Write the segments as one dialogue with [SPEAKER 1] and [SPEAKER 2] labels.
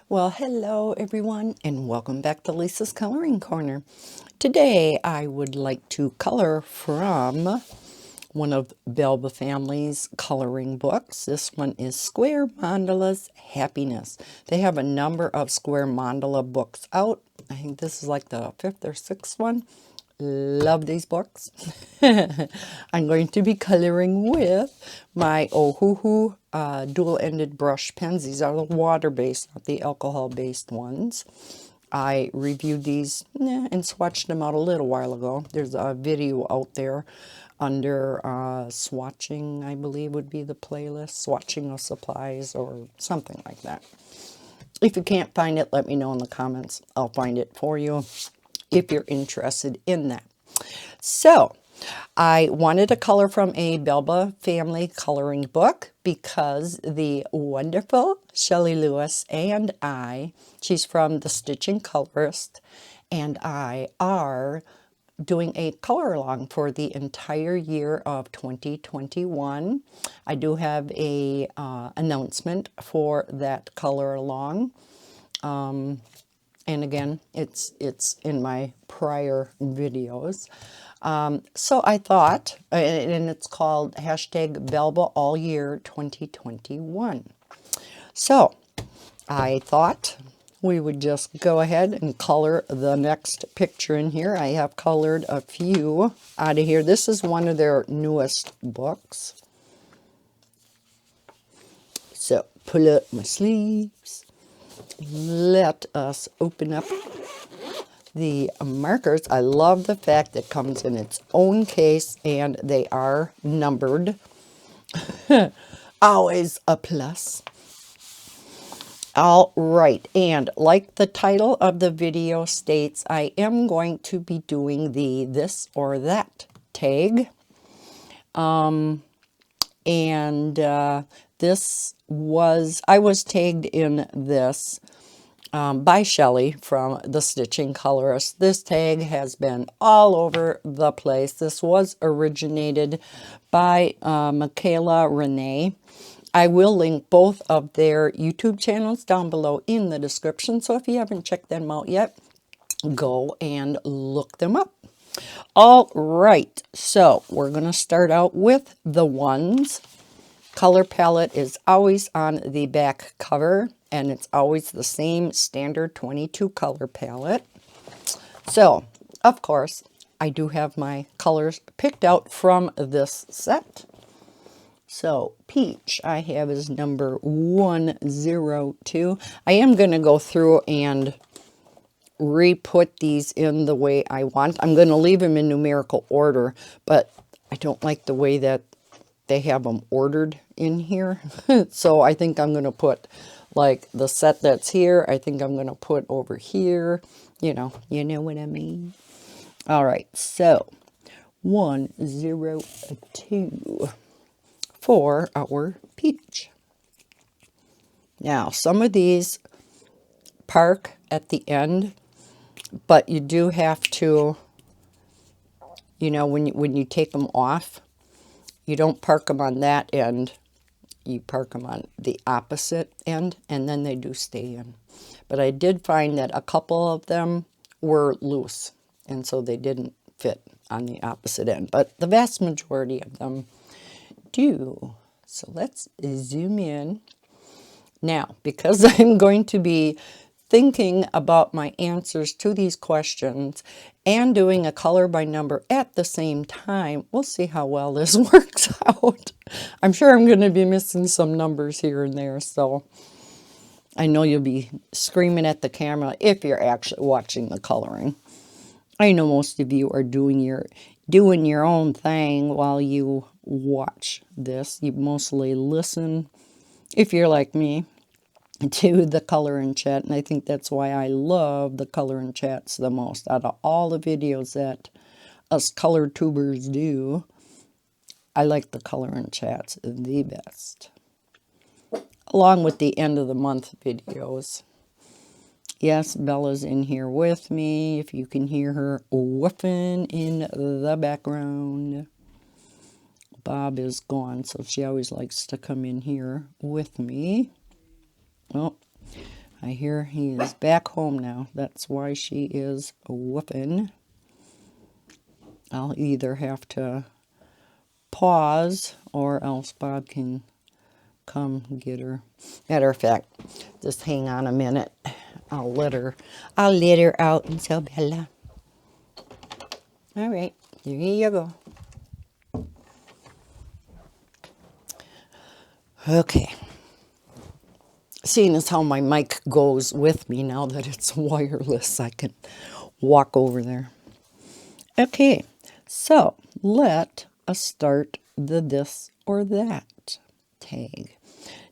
[SPEAKER 1] Well, hello everyone, and welcome back to Lisa's Coloring Corner. Today I would like to color from one of Belba Family's coloring books. This one is Square Mandalas Happiness. They have a number of Square Mandala books out. I think this is like the 5th or 6th one. Love these books. I'm going to be coloring with my Ohuhu dual-ended brush pens. These are the water-based, not the alcohol-based ones. I reviewed these and swatched them out a little while ago. There's a video out there under swatching, I believe would be the playlist, swatching of supplies or something like that. If you can't find it, let me know in the comments. I'll find it for you if you're interested in that. So, I wanted to color from a Belba Family coloring book because the wonderful Shelley Lewis and I, she's from The Stitching Colorist, and I are doing a color along for the entire year of 2021. I do have a announcement for that color along. And again, it's in my prior videos. So I thought, and it's called hashtag Belba All Year 2021. So I thought we would just go ahead and color the next picture in here. I have colored a few out of here. This is one of their newest books. So pull up my sleeves. Let us open up the markers. I love the fact that it comes in its own case and they are numbered. Always a plus. All right, and like the title of the video states, I am going to be doing the this or that tag. I was tagged in this by Shelley from The Stitching Colorist. This tag has been all over the place. This was originated by Michaela Renee. I will link both of their YouTube channels down below in the description. So if you haven't checked them out yet, go and look them up. All right, so we're going to start out with the ones. Color palette is always on the back cover, and it's always the same standard 22 color palette. So, of course, I do have my colors picked out from this set. So, peach I have is number 102. I am going to go through and re-put these in the way I want. I'm going to leave them in numerical order, but I don't like the way that they have them ordered in here. So I think I'm going to put like the set that's here, I think I'm going to put over here. You know what I mean. All right, so 102 for our peach. Now, some of these park at the end, but you do have to, when you take them off, you don't park them on that end. You park them on the opposite end, and then they do stay in. But I did find that a couple of them were loose, and so they didn't fit on the opposite end. But the vast majority of them do. So let's zoom in. Now, because I'm going to be thinking about my answers to these questions and doing a color by number at the same time, we'll see how well this works out. I'm sure I'm going to be missing some numbers here and there, so I know you'll be screaming at the camera if you're actually watching the coloring. I know most of you are doing your own thing while you watch this. You mostly listen, if you're like me, to the color and chat, and I think that's why I love the color and chats the most. Out of all the videos that us color tubers do, I like the color and chats the best, along with the end of the month videos. Yes, Bella's in here with me, if you can hear her woofing in the background. Bob is gone, so she always likes to come in here with me. Well, I hear he is back home now. That's why she is whooping. I'll either have to pause or else Bob can come get her. Matter of fact, just hang on a minute. I'll let her out and tell Bella. All right, here you go. Okay. Seeing as how my mic goes with me now that it's wireless, I can walk over there. Okay, so let us start the this or that tag.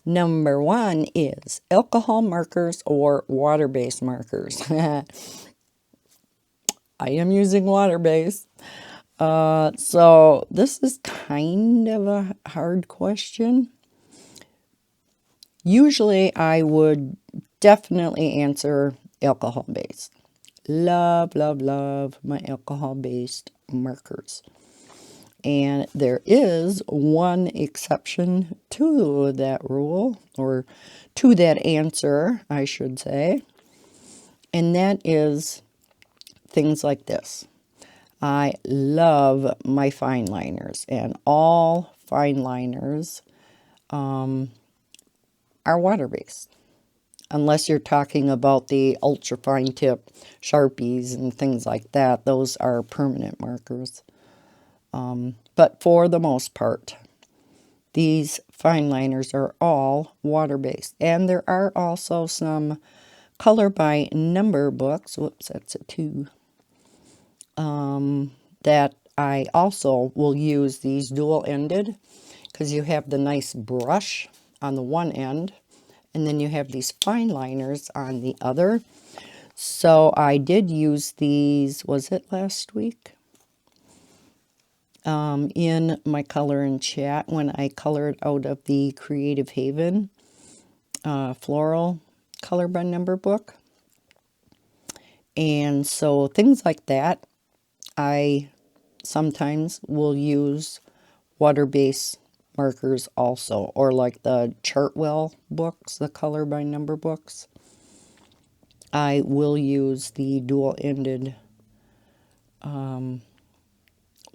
[SPEAKER 1] Number 1 is alcohol markers or water-based markers. I am using water-based. So this is kind of a hard question. Usually I would definitely answer alcohol-based. Love, love, love my alcohol-based markers. And there is one exception to that rule, or to that answer, I should say. And that is things like this. I love my fine liners, and all fine liners are water-based. Unless you're talking about the ultra fine tip Sharpies and things like that. Those are permanent markers. But for the most part, these fine liners are all water-based. And there are also some color by number books. Whoops, that's a 2. That I also will use these dual-ended because you have the nice brush on the one end. And then you have these fine liners on the other. So I did use these, was it last week? In my color and chat when I colored out of the Creative Haven floral color by number book. And so things like that, I sometimes will use water-based markers also, or like the Chartwell books, the color by number books. I will use the dual-ended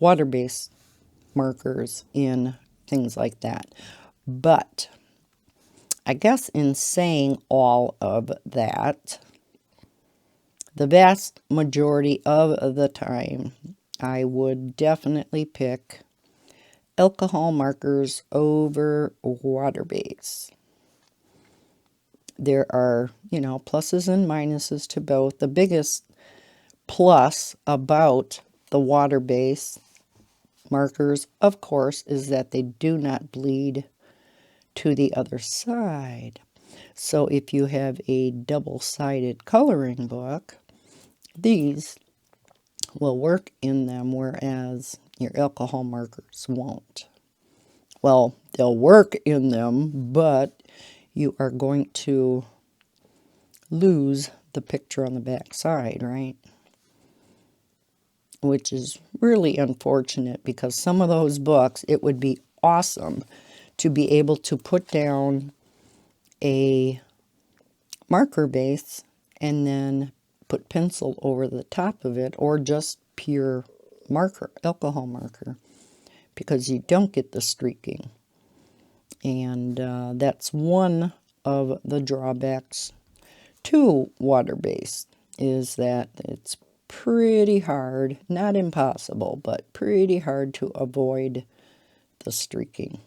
[SPEAKER 1] water-based markers in things like that. But I guess in saying all of that, the vast majority of the time, I would definitely pick alcohol markers over water-based. There are, pluses and minuses to both. The biggest plus about the water-based markers, of course, is that they do not bleed to the other side. So if you have a double-sided coloring book, these will work in them, whereas your alcohol markers won't. Well, they'll work in them, but you are going to lose the picture on the back side, right? Which is really unfortunate because some of those books, it would be awesome to be able to put down a marker base and then put pencil over the top of it, or just pure marker, alcohol marker, because you don't get the streaking. And that's one of the drawbacks to water-based, is that it's pretty hard, not impossible, but pretty hard to avoid the streaking.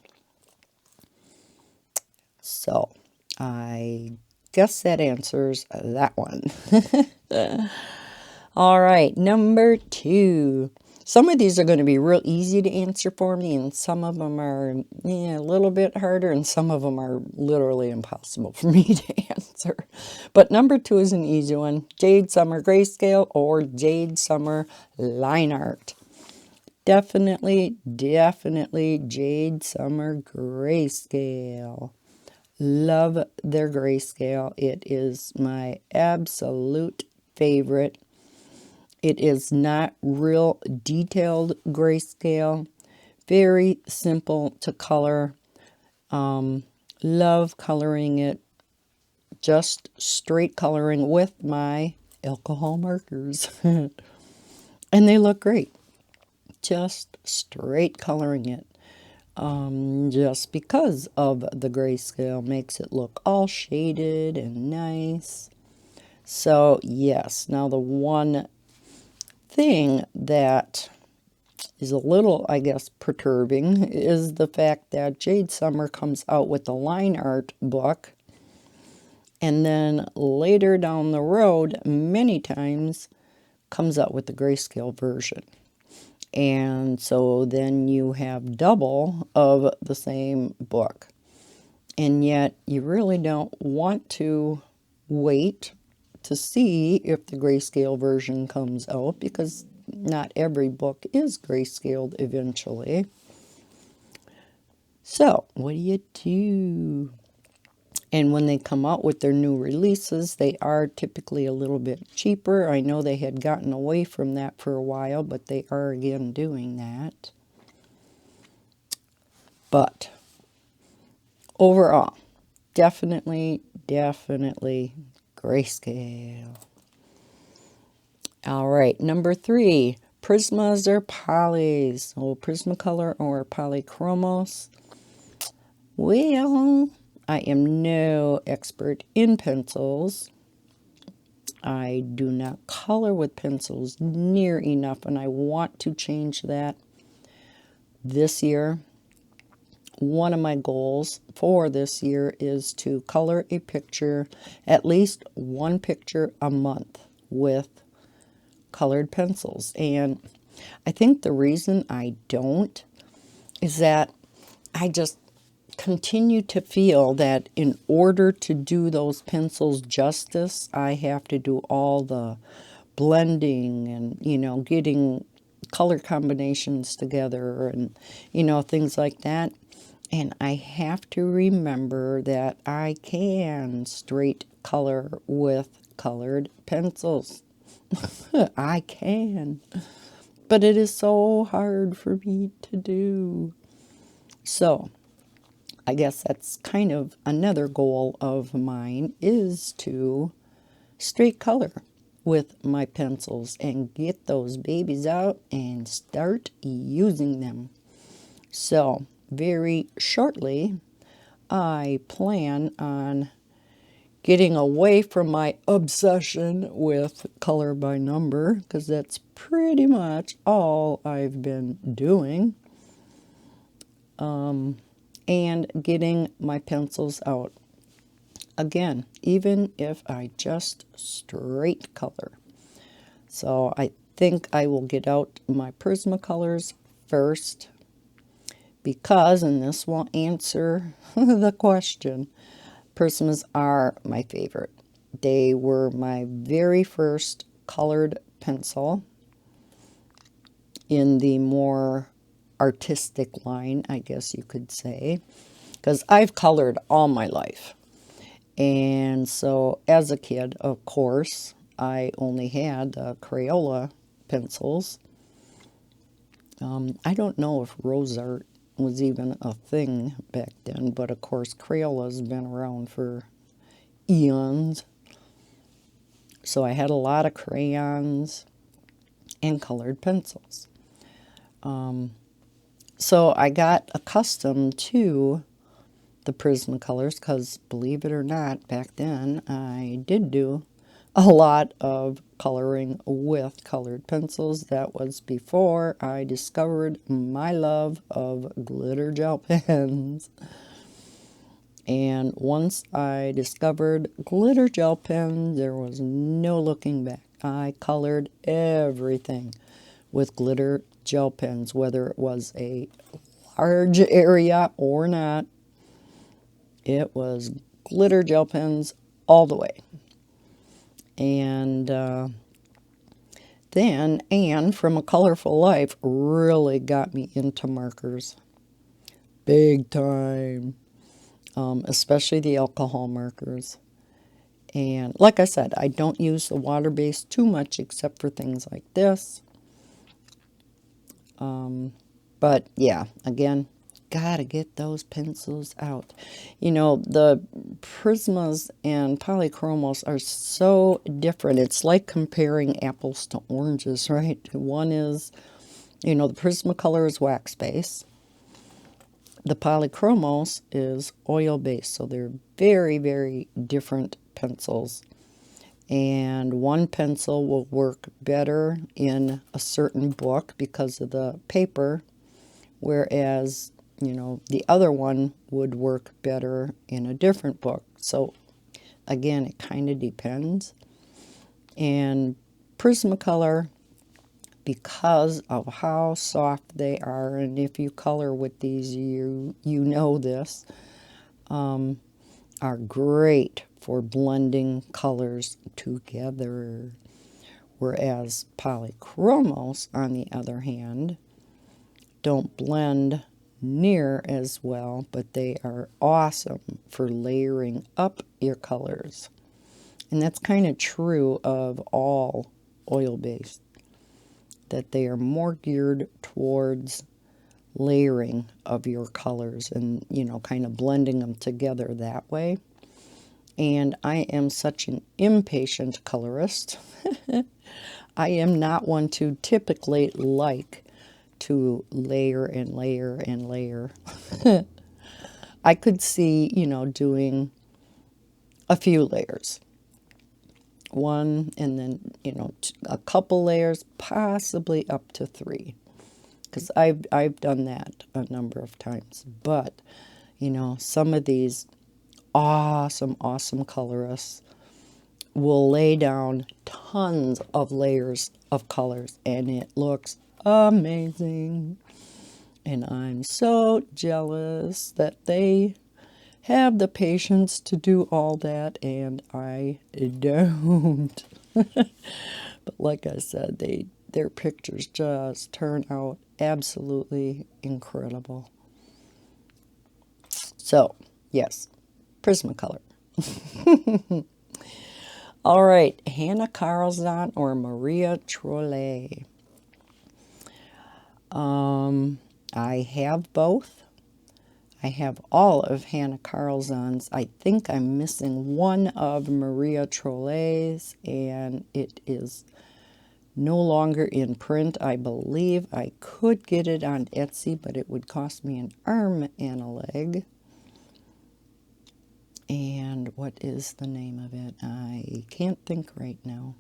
[SPEAKER 1] So I guess that answers that one. All right, number 2. Some of these are going to be real easy to answer for me, and some of them are a little bit harder, and some of them are literally impossible for me to answer. But number 2 is an easy one. Jade Summer Grayscale or Jade Summer Line Art. Definitely Jade Summer Grayscale. Love their Grayscale. It is my absolute favorite. It is not real detailed grayscale. Very simple to color. Love coloring it just straight coloring with my alcohol markers. And they look great. Just straight coloring it. Just because of the grayscale makes it look all shaded and nice. So yes, now the one thing that is a little, I guess, perturbing is the fact that Jade Summer comes out with the line art book, and then later down the road, many times, comes out with the grayscale version. And so then you have double of the same book. And yet you really don't want to wait to see if the grayscale version comes out, because not every book is grayscaled eventually. So what do? And when they come out with their new releases, they are typically a little bit cheaper. I know they had gotten away from that for a while, but they are again doing that. But overall, definitely grayscale. All right, number 3, Prismas or Polys. Oh, Prismacolor or Polychromos. Well, I am no expert in pencils. I do not color with pencils near enough, and I want to change that this year. One of my goals for this year is to color a picture, at least one picture a month, with colored pencils. And I think the reason I don't is that I just continue to feel that in order to do those pencils justice, I have to do all the blending and, getting color combinations together and, things like that. And I have to remember that I can straight color with colored pencils. I can. But it is so hard for me to do. So, I guess that's kind of another goal of mine, is to straight color with my pencils and get those babies out and start using them. So, very shortly, I plan on getting away from my obsession with color by number, because that's pretty much all I've been doing, and getting my pencils out. Again, even if I just straight color. So I think I will get out my Prismacolors first, because, and this will answer the question, Prismas are my favorite. They were my very first colored pencil in the more artistic line, I guess you could say, because I've colored all my life. And so as a kid, of course, I only had Crayola pencils. I don't know if rose art was even a thing back then, but of course Crayola's been around for eons. So I had a lot of crayons and colored pencils. So I got accustomed to the Prismacolors because, believe it or not, back then I did do a lot of coloring with colored pencils. That was before I discovered my love of glitter gel pens. And once I discovered glitter gel pens, there was no looking back. I colored everything with glitter gel pens, whether it was a large area or not. It was glitter gel pens all the way. And then Anne from A Colorful Life really got me into markers. Big time. Especially the alcohol markers. And like I said, I don't use the water-based too much except for things like this. But yeah, again, gotta get those pencils out. You know, the Prismas and Polychromos are so different. It's like comparing apples to oranges, right? One is, you know, the Prismacolor is wax-based. The Polychromos is oil-based, so they're very, very different pencils. And one pencil will work better in a certain book because of the paper, whereas, you know, the other one would work better in a different book. So, again, it kind of depends. And Prismacolor, because of how soft they are, and if you color with these, you know this, are great for blending colors together. Whereas Polychromos, on the other hand, don't blend near as well, but they are awesome for layering up your colors. And that's kind of true of all oil-based, that they are more geared towards layering of your colors and, you know, kind of blending them together that way. And I am such an impatient colorist. I am not one to typically like to layer and layer and layer. I could see, you know, doing a few layers. One, and then, you know, a couple layers, possibly up to 3. Because I've done that a number of times. But, you know, some of these awesome colorists will lay down tons of layers of colors, and it looks amazing. And I'm so jealous that they have the patience to do all that, and I don't. But like I said, their pictures just turn out absolutely incredible. So, yes, Prismacolor. All right, Hannah Carlzon or Maria Trolle. I have both. I have all of Hannah Carlzon's. I think I'm missing one of Maria Trolle's, and it is no longer in print. I believe I could get it on Etsy, but it would cost me an arm and a leg. And what is the name of it? I can't think right now.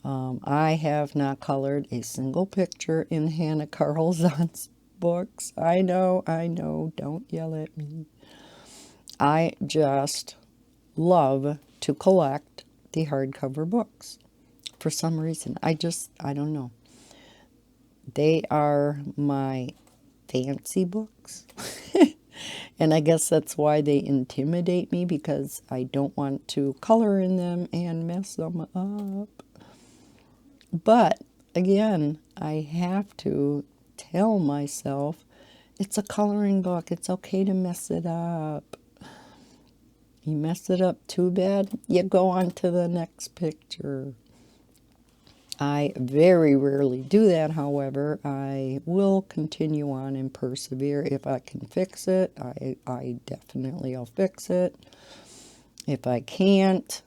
[SPEAKER 1] I have not colored a single picture in Hannah Carlzon's books. I know, don't yell at me. I just love to collect the hardcover books. For some reason, I don't know. They are my fancy books. And I guess that's why they intimidate me, because I don't want to color in them and mess them up. But, again, I have to tell myself, it's a coloring book. It's okay to mess it up. You mess it up too bad, you go on to the next picture. I very rarely do that, however. I will continue on and persevere. If I can fix it, I definitely will fix it. If I can't,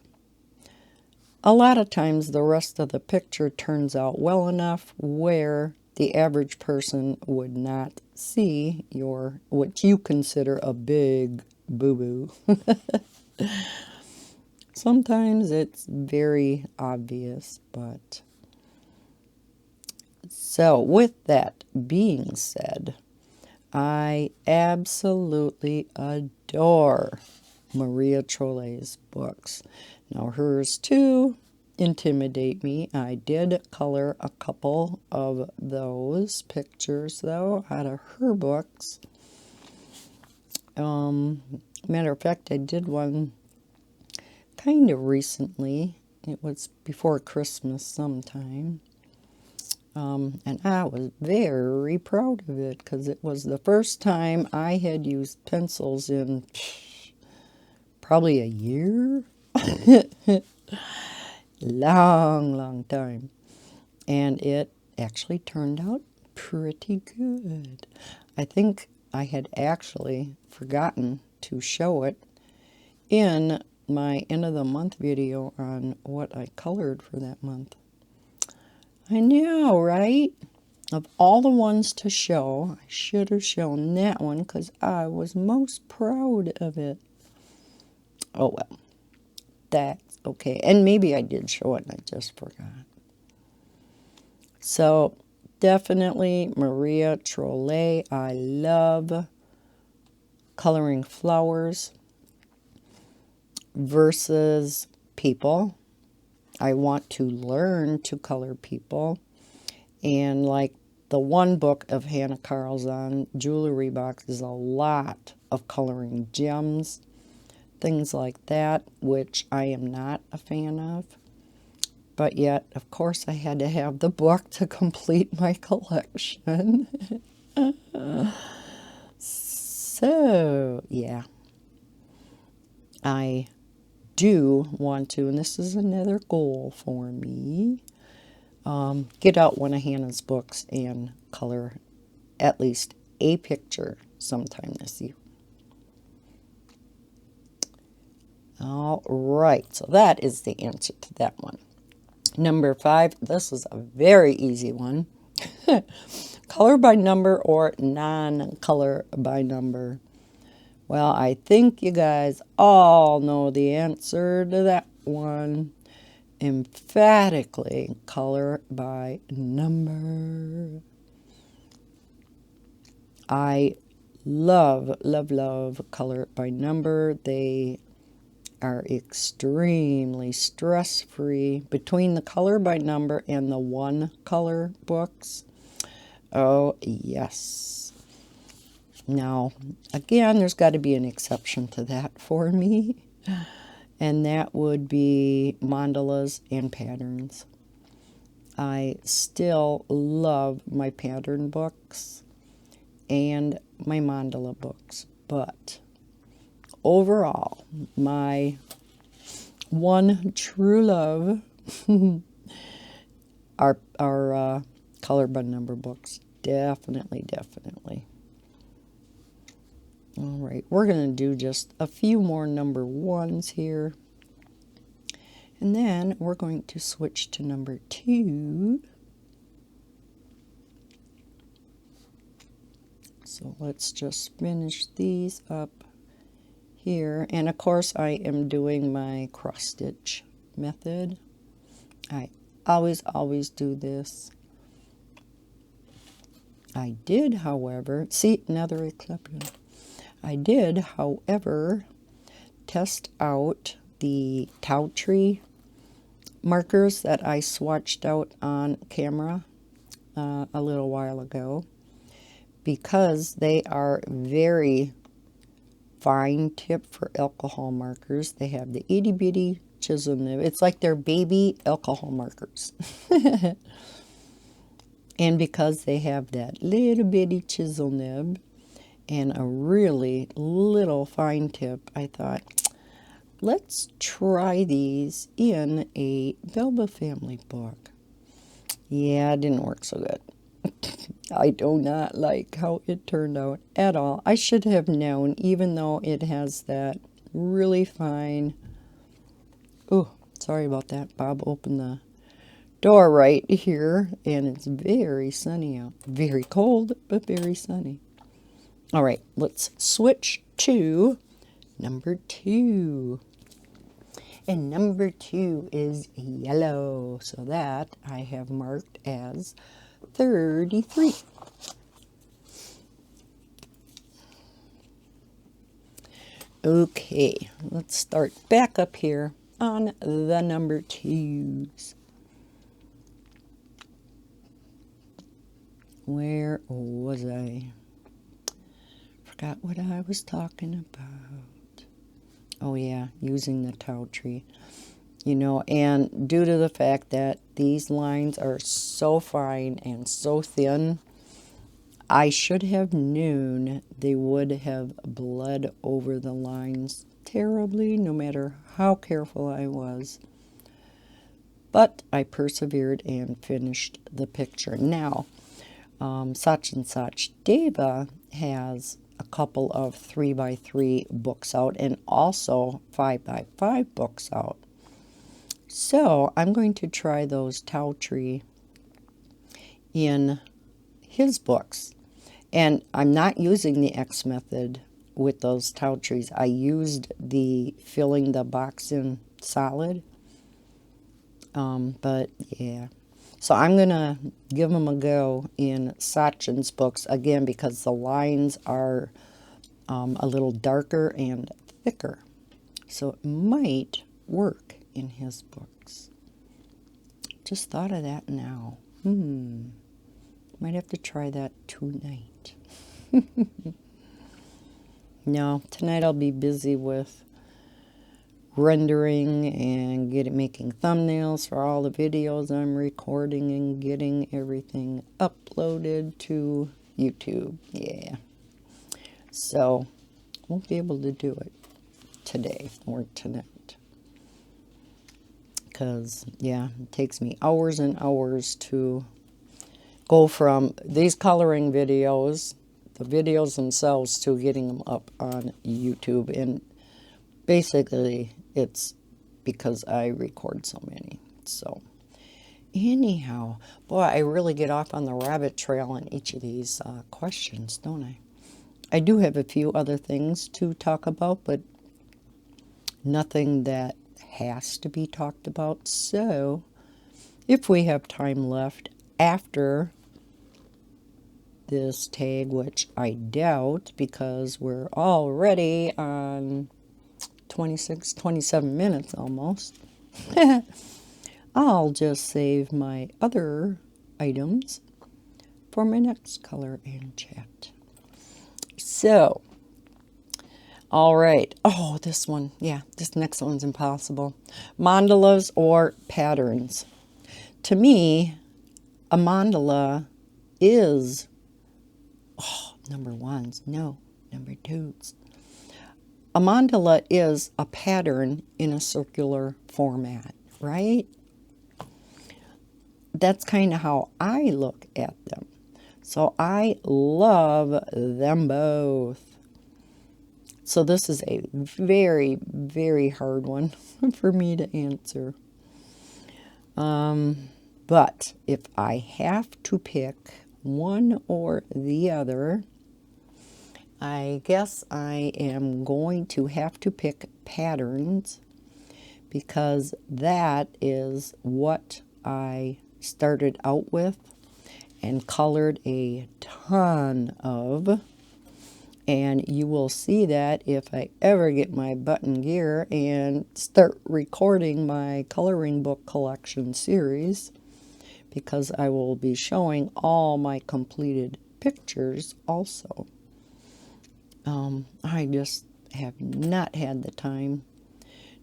[SPEAKER 1] a lot of times the rest of the picture turns out well enough where the average person would not see what you consider a big boo-boo. Sometimes it's very obvious, but... So, with that being said, I absolutely adore Maria Trolle's books. Now, hers too intimidate me. I did color a couple of those pictures, though, out of her books. Matter of fact, I did one kind of recently. It was before Christmas sometime. And I was very proud of it, because it was the first time I had used pencils in probably a year. Long time. And it actually turned out pretty good. I think I had actually forgotten to show it in my end of the month video on what I colored for that month. I know, right? Of all the ones to show, I should have shown that one because I was most proud of it. Oh well, that's okay. And maybe I did show it and I just forgot. So definitely Maria Trolle. I love coloring flowers versus people. I want to learn to color people. And like the one book of Hannah Carl's on jewelry box is a lot of coloring gems, things like that, which I am not a fan of. But yet, of course, I had to have the book to complete my collection. So, yeah. I do want to, and this is another goal for me, get out one of Hannah's books and color at least a picture sometime this year. All right, so that is the answer to that one. Number 5, this is a very easy one. Color by number or non-color by number. Well, I think you guys all know the answer to that one. Emphatically color by number. I love, love, love color by number. They are extremely stress-free between the color by number and the one color books. Oh, yes. Now, again, there's got to be an exception to that for me. And that would be mandalas and patterns. I still love my pattern books and my mandala books, but overall, my one true love are color by number books. Definitely, definitely. All right, we're going to do just a few more number 1s here. And then we're going to switch to number 2. So let's just finish these up here. And of course, I am doing my cross stitch method. I always do this. I did, however, see another eclipse. I did, however, test out the Tau Tree markers that I swatched out on camera a little while ago, because they are very fine tip for alcohol markers. They have the itty bitty chisel nib. It's like they're baby alcohol markers. And because they have that little bitty chisel nib and a really little fine tip, I thought, let's try these in a Belba Family book. Yeah, it didn't work so good. I do not like how it turned out at all. I should have known, even though it has that really fine... Oh, sorry about that. Bob opened the door right here, and it's very sunny out. Very cold, but very sunny. All right, let's switch to number 2. And number 2 is yellow. So that I have marked as 33. Okay, let's start back up here on the number 2s. Where was I? Forgot what I was talking about. Oh yeah, using the Tau Tree. You know, and due to the fact that these lines are so fine and so thin, I should have known they would have bled over the lines terribly, no matter how careful I was. But I persevered and finished the picture. Now, such and such. Deva has a couple of 3x3 books out and also 5x5 books out. So I'm going to try those Tao Tree in his books. And I'm not using the X method with those Tao Trees. I used the filling the box in solid. But yeah. So I'm going to give them a go in Sachin's books, again, because the lines are a little darker and thicker. So it might work in his books. Just thought of that now. Might have to try that tonight. No, tonight I'll be busy with rendering and making thumbnails for all the videos I'm recording and getting everything uploaded to YouTube. Yeah. So, won't be able to do it today or tonight. Because, yeah, it takes me hours and hours to go from these coloring videos, the videos themselves, to getting them up on YouTube. And basically, it's because I record so many. So, anyhow, boy, I really get off on the rabbit trail in each of these questions, don't I? I do have a few other things to talk about, but nothing that has to be talked about. So, if we have time left after this tag, which I doubt because we're already on 26, 27 minutes almost, I'll just save my other items for my next color and chat. So, all right. Oh, this one. Yeah, this next one's impossible. Mandalas or patterns. To me, a mandala is, number ones. No, number twos. A mandala is a pattern in a circular format, right? That's kind of how I look at them. So I love them both. So this is a very, very hard one for me to answer. But if I have to pick one or the other, I guess I am going to have to pick patterns because that is what I started out with and colored a ton of. And you will see that if I ever get my button gear and start recording my coloring book collection series, because I will be showing all my completed pictures also. I just have not had the time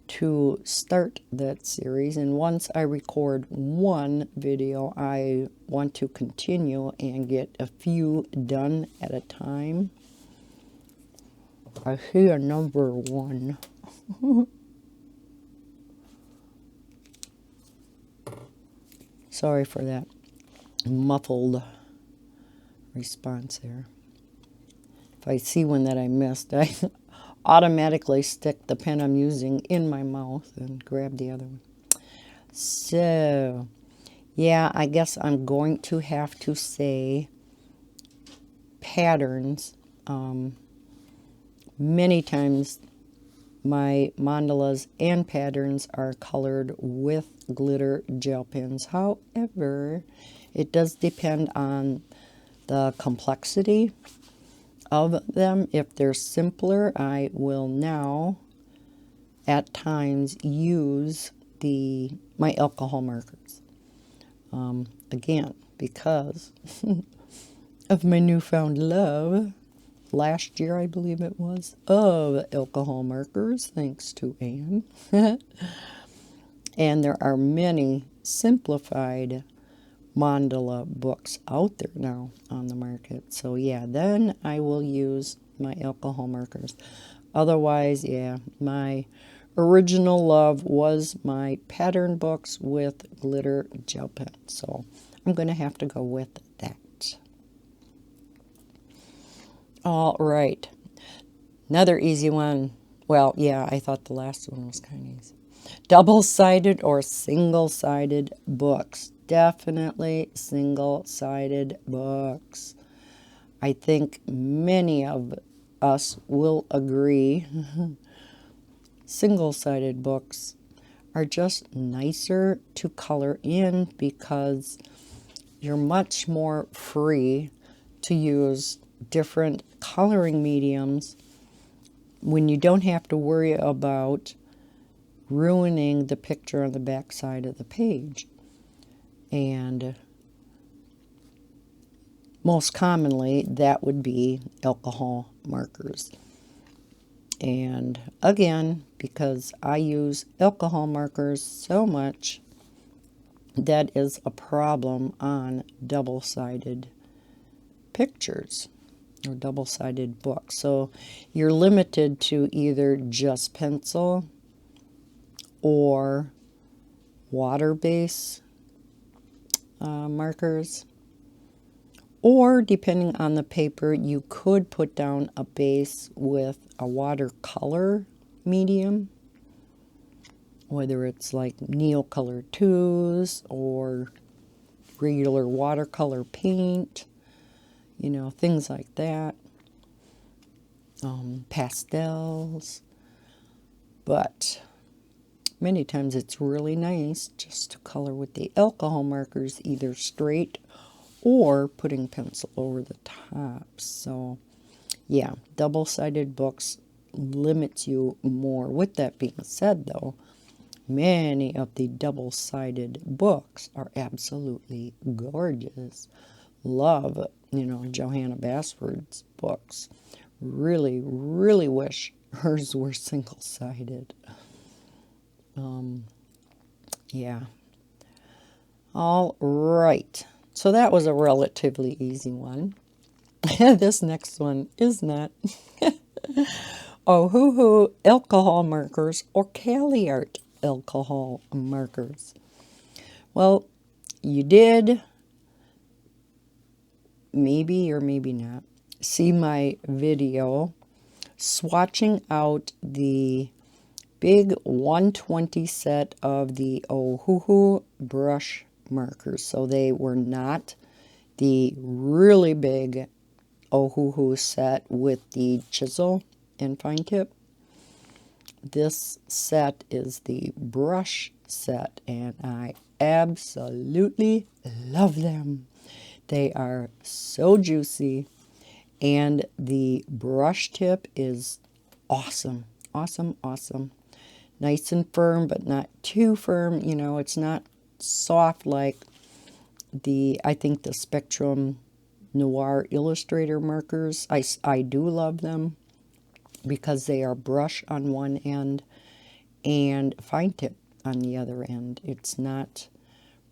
[SPEAKER 1] to start that series, and once I record one video, I want to continue and get a few done at a time. I hear number one. Sorry for that muffled response there. If I see one that I missed, I automatically stick the pen I'm using in my mouth and grab the other one. So, yeah, I guess I'm going to have to say patterns. Many times my mandalas and patterns are colored with glitter gel pens. However, it does depend on the complexity of them. If they're simpler, I will now at times use my alcohol markers. Again, because of my newfound love, last year I believe it was, of alcohol markers, thanks to Anne. And there are many simplified mandala books out there now on the market. So yeah, then I will use my alcohol markers. Otherwise, yeah, my original love was my pattern books with glitter gel pens. So I'm going to have to go with that. All right. Another easy one. Well, yeah, I thought the last one was kind of easy. Double-sided or single-sided books. Definitely single-sided books. I think many of us will agree. Single-sided books are just nicer to color in because you're much more free to use different coloring mediums when you don't have to worry about ruining the picture on the back side of the page. And most commonly, that would be alcohol markers. And again, because I use alcohol markers so much, that is a problem on double-sided pictures or double-sided books. So you're limited to either just pencil or water-based markers. Or, depending on the paper, you could put down a base with a watercolor medium, whether it's like Neocolor 2s or regular watercolor paint, you know, things like that. Pastels. But many times it's really nice just to color with the alcohol markers, either straight or putting pencil over the top. So yeah, double-sided books limits you more. With that being said, though, many of the double-sided books are absolutely gorgeous. Love, you know, Johanna Basford's books. Really, really wish hers were single-sided. Yeah. All right. So that was a relatively easy one. This next one is not. Ohuhu alcohol markers or Cali art alcohol markers. Well, you did, maybe or maybe not, see my video swatching out the big 120 set of the Ohuhu brush markers. So they were not the really big Ohuhu set with the chisel and fine tip. This set is the brush set, and I absolutely love them. They are so juicy, and the brush tip is awesome. Awesome, awesome. Nice and firm, but not too firm. You know, it's not soft like I think the Spectrum Noir Illustrator markers. I do love them because they are brush on one end and fine tip on the other end. It's not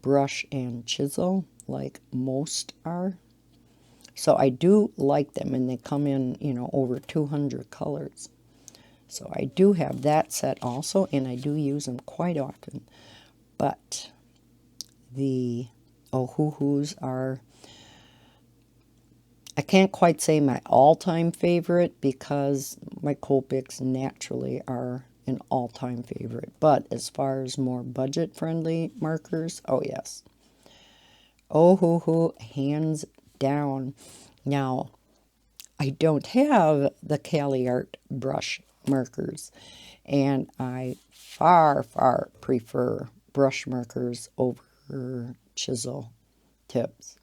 [SPEAKER 1] brush and chisel like most are. So I do like them, and they come in, you know, over 200 colors. So I do have that set also, and I do use them quite often. But the Ohuhus are, I can't quite say my all-time favorite because my Copics naturally are an all-time favorite. But as far as more budget-friendly markers, oh yes. Ohuhu, hands down. Now, I don't have the Cali Art brush markers, and I far, far prefer brush markers over chisel tips.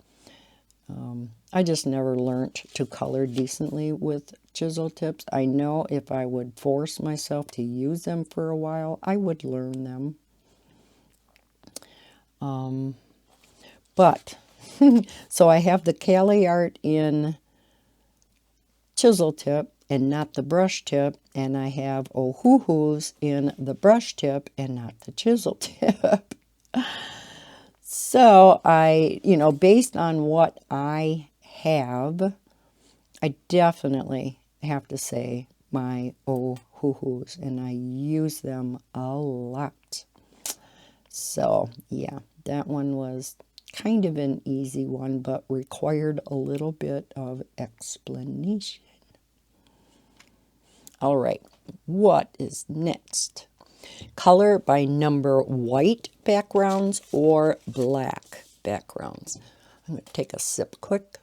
[SPEAKER 1] I just never learned to color decently with chisel tips. I know if I would force myself to use them for a while, I would learn them. But, so I have the Cali Art in chisel tip and not the brush tip, and I have Ohuhus in the brush tip and not the chisel tip. So you know, based on what I have, I definitely have to say my Ohuhus, and I use them a lot. So yeah, that one was kind of an easy one, but required a little bit of explanation. All right, what is next? Color by number white backgrounds or black backgrounds. I'm going to take a sip quick.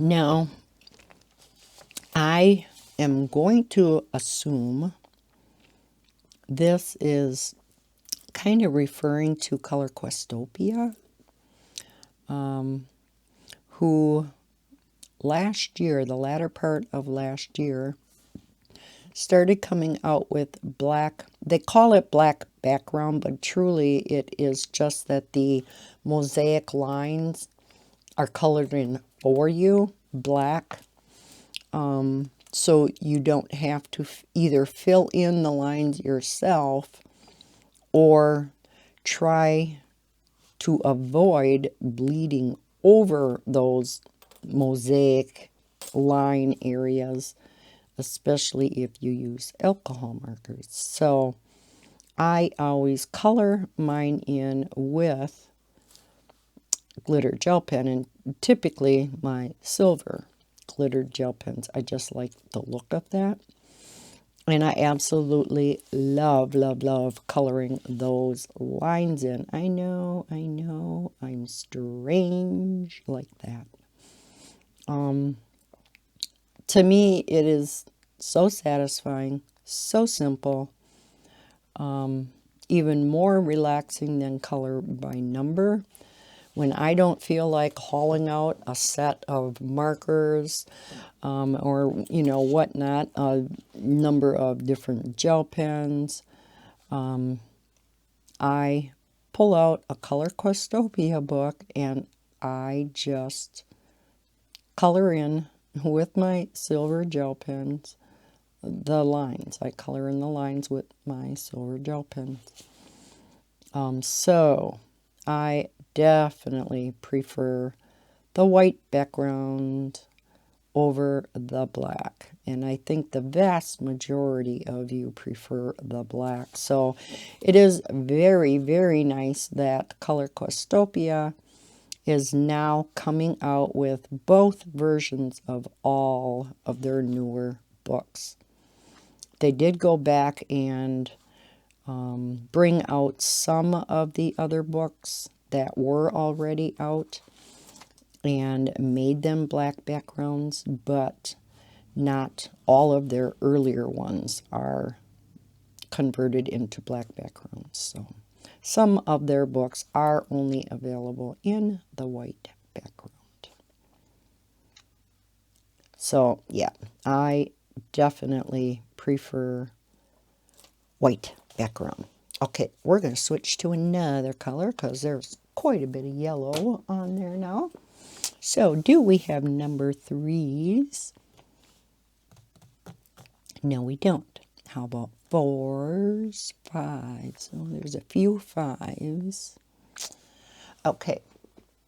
[SPEAKER 1] Now, I am going to assume this is kind of referring to Color Questopia, who last year, the latter part of last year, started coming out with black. They call it black background, but truly it is just that the mosaic lines are colored in for you, black. So you don't have to either fill in the lines yourself or try to avoid bleeding over those mosaic line areas, especially if you use alcohol markers. So I always color mine in with glitter gel pen, and typically my silver glitter gel pens. I just like the look of that. And I absolutely love, love, love coloring those lines in. I know, I'm strange like that. To me, it is so satisfying, so simple, even more relaxing than color by number. When I don't feel like hauling out a set of markers or, whatnot, a number of different gel pens, I pull out a Color Questopia book and I just color in with my silver gel pens the lines. I color in the lines with my silver gel pens. So I definitely prefer the white background over the black. And I think the vast majority of you prefer the black. So it is very, very nice that Color Questopia is now coming out with both versions of all of their newer books. They did go back and bring out some of the other books that were already out and made them black backgrounds, but not all of their earlier ones are converted into black backgrounds. So some of their books are only available in the white background. So yeah, I definitely prefer white background. Okay, we're going to switch to another color because there's quite a bit of yellow on there now. So do we have number 3s? No, we don't. How about 4s, 5s? Oh, there's a few 5s. Okay,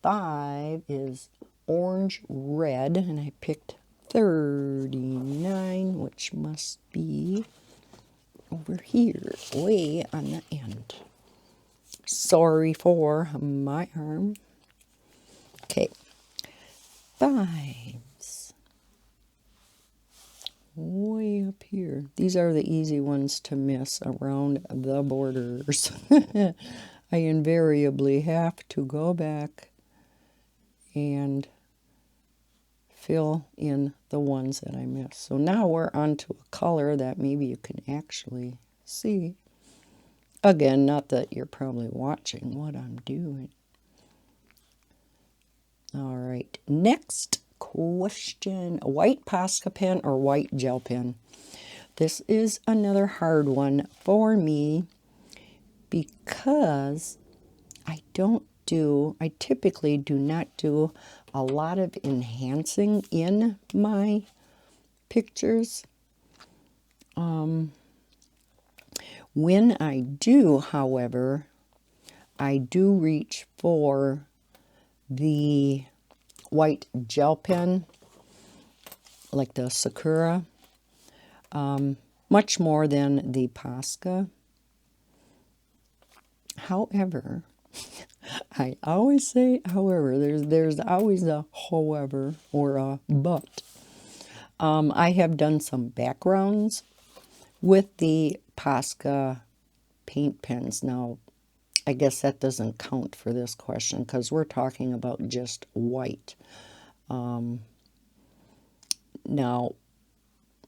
[SPEAKER 1] 5 is orange red, and I picked 39, which must be over here, way on the end. Sorry for my arm. Okay, 5s. Way up here. These are the easy ones to miss around the borders. I invariably have to go back and fill in the ones that I missed. So now we're on to a color that maybe you can actually see. Again, not that you're probably watching what I'm doing. All right, next question. White Posca pen or white gel pen? This is another hard one for me because I typically do not do a lot of enhancing in my pictures. When I do, however, I do reach for the white gel pen, like the Sakura, much more than the Posca. However, I always say however, there's always a however or a but. I have done some backgrounds with the Posca paint pens. Now, I guess that doesn't count for this question because we're talking about just white. Now,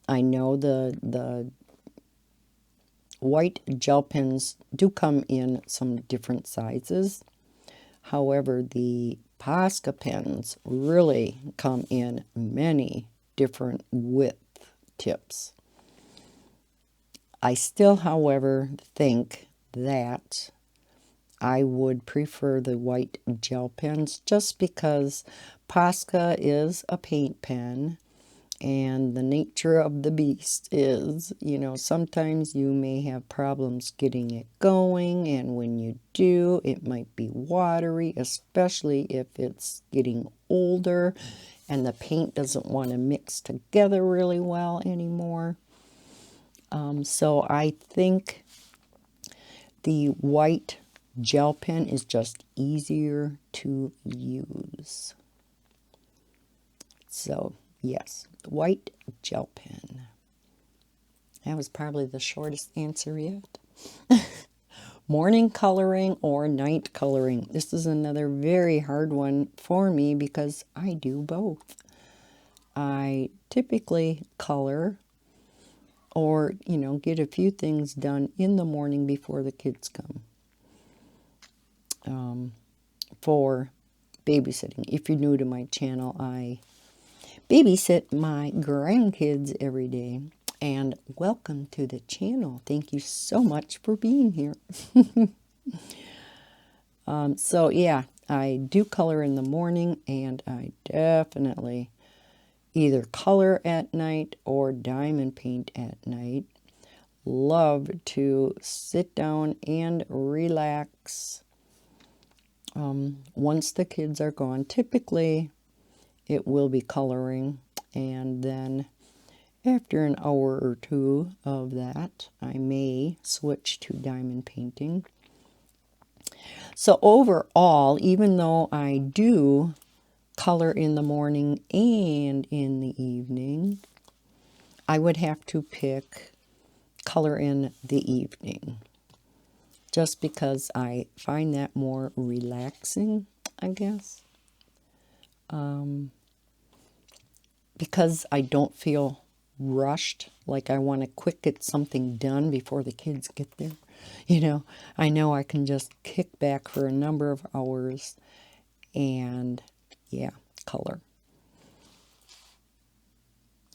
[SPEAKER 1] I know the white gel pens do come in some different sizes. However, the Posca pens really come in many different width tips. I still, however, think that I would prefer the white gel pens just because Posca is a paint pen. And the nature of the beast is, sometimes you may have problems getting it going, and when you do, it might be watery, especially if it's getting older and the paint doesn't want to mix together really well anymore. So I think the white gel pen is just easier to use. So yes, white gel pen. That was probably the shortest answer yet. Morning coloring or night coloring. This is another very hard one for me because I do both. I typically color or, get a few things done in the morning before the kids come. For babysitting. If you're new to my channel, I babysit my grandkids every day. And welcome to the channel. Thank you so much for being here. So yeah, I do color in the morning, and I definitely either color at night or diamond paint at night. Love to sit down and relax. Once the kids are gone, typically it will be coloring, and then after an hour or two of that, I may switch to diamond painting. So overall, even though I do color in the morning and in the evening, I would have to pick color in the evening, just because I find that more relaxing, I guess. Because I don't feel rushed, like I want to quick get something done before the kids get there. I know I can just kick back for a number of hours and, yeah, color.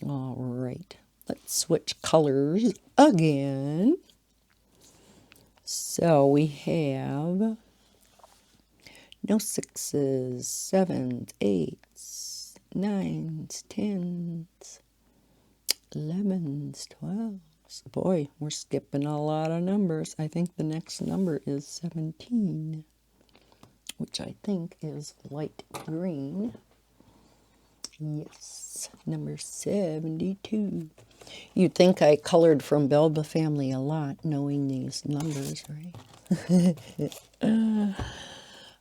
[SPEAKER 1] All right, let's switch colors again. So we have no 6s, 7s, 8s, 9s, 10s, 11s, 12s. Boy, we're skipping a lot of numbers. I think the next number is 17, which I think is light green. Yes, number 72. You'd think I colored from Belba Family a lot, knowing these numbers, right?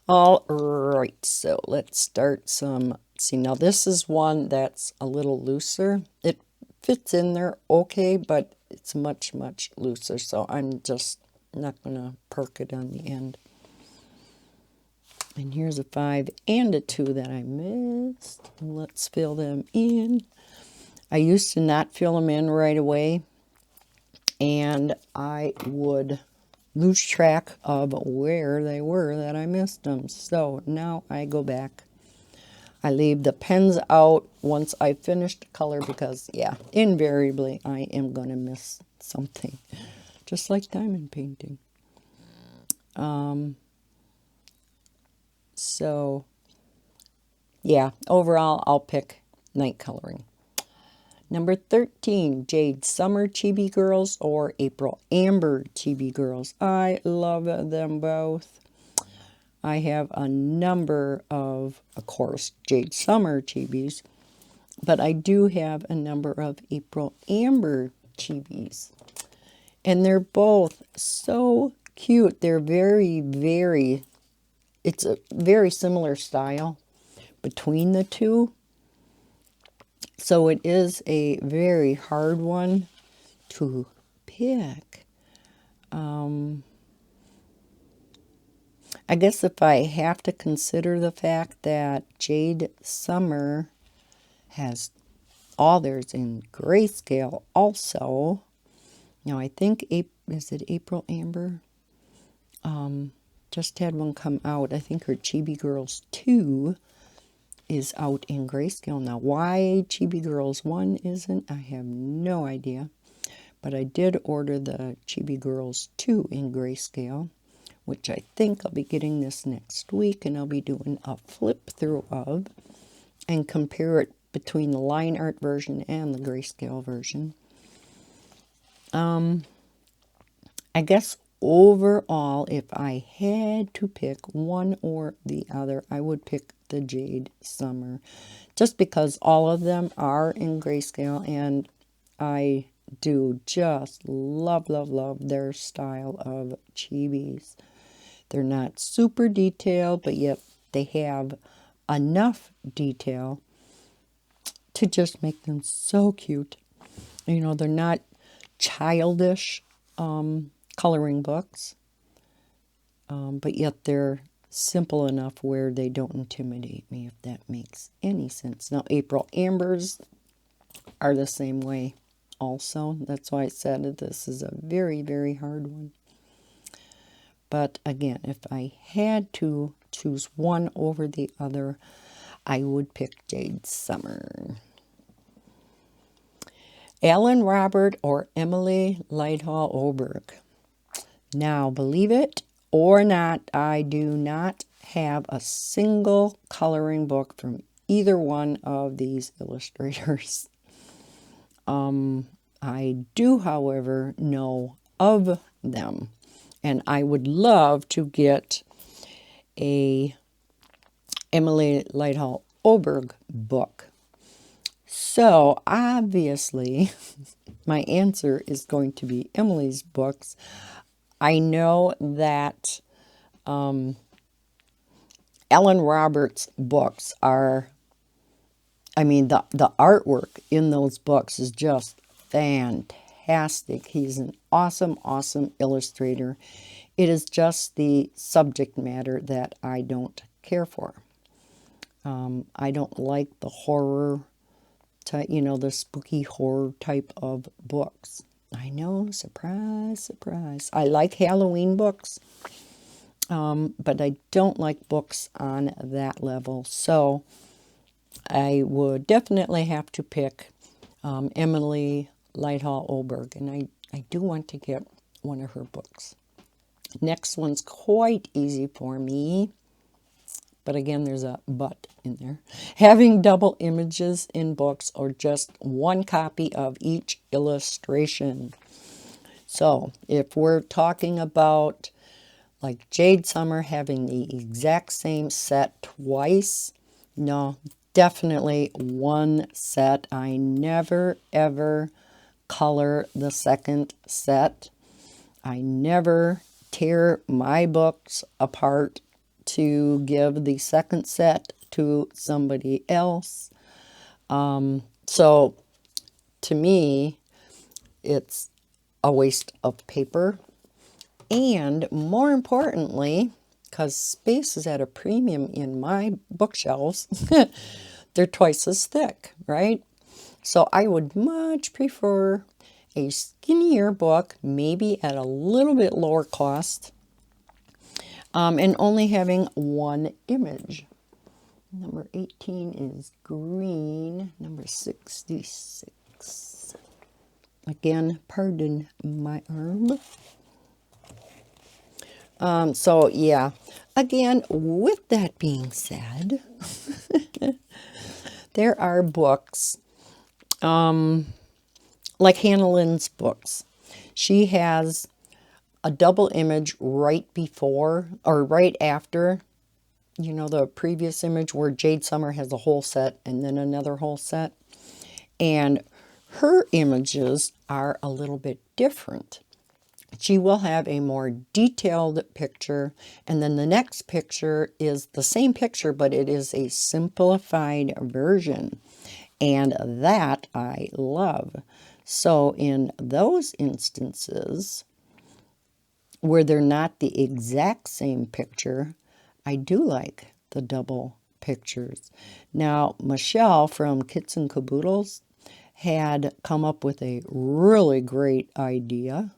[SPEAKER 1] All right, so let's start some. See, now this is one that's a little looser. It fits in there okay, but it's much, much looser, so I'm just not going to perk it on the end. And here's a 5 and a 2 that I missed. Let's fill them in. I used to not fill them in right away, and I would lose track of where they were that I missed them. So now I go back. I leave the pens out once I finish the color because, yeah, invariably I am going to miss something. Just like diamond painting. So, yeah, overall I'll pick night coloring. Number 13, Jade Summer Chibi Girls or April Amber Chibi Girls. I love them both. I have a number of course, Jade Summer Chibis, but I do have a number of April Amber Chibis. And they're both so cute. They're it's a very similar style between the two. So it is a very hard one to pick. I guess if I have to consider the fact that Jade Summer has all theirs in grayscale also. Now I think, is it April Amber? Just had one come out. I think her Chibi Girls 2 is out in grayscale now. Why Chibi Girls 1 isn't, I have no idea. But I did order the Chibi Girls 2 in grayscale, which I think I'll be getting this next week, and I'll be doing a flip through of and compare it between the line art version and the grayscale version. I guess overall, if I had to pick one or the other, I would pick the Jade Summer, just because all of them are in grayscale, and I do just love, love, love their style of chibis. They're not super detailed, but yet they have enough detail to just make them so cute. You know, they're not childish coloring books, but yet they're simple enough where they don't intimidate me, if that makes any sense. Now, April Ambers are the same way also. That's why I said that this is a very, very hard one. But again, if I had to choose one over the other, I would pick Jade Summer. Alan Robert or Emily Lighthall Oberg. Now, believe it or not, I do not have a single coloring book from either one of these illustrators. I do, however, know of them, and I would love to get a Emily Lighthall Oberg book. So, obviously, my answer is going to be Emily's books. I know that Ellen Roberts' books are, I mean, the artwork in those books is just fantastic. He's an awesome, awesome illustrator. It is just the subject matter that I don't care for. I don't like the horror type, you know, the spooky horror type of books. I know, surprise, surprise. I like Halloween books, but I don't like books on that level. So I would definitely have to pick Emily Lighthall Oberg, and I do want to get one of her books. Next one's quite easy for me, but again, there's a but in there. Having double images in books or just one copy of each illustration. So if we're talking about like Jade Summer having the exact same set twice, no, definitely one set. I never ever color the second set. I never tear my books apart to give the second set to somebody else. So to me, it's a waste of paper. And more importantly, because space is at a premium in my bookshelves, they're twice as thick, right? So I would much prefer a skinnier book, maybe at a little bit lower cost, and only having one image. Number 18 is green. Number 66. Again, pardon my arm. So, yeah. Again, with that being said, there are books, like Hannah Lynn's books. She has a double image right before or right after, you know, the previous image where Jade Summer has a whole set and then another whole set. And her images are a little bit different. She will have a more detailed picture, and then the next picture is the same picture, but it is a simplified version. And that I love. So in those instances where they're not the exact same picture, I do like the double pictures. Now, Michelle from Kits and Caboodles had come up with a really great idea.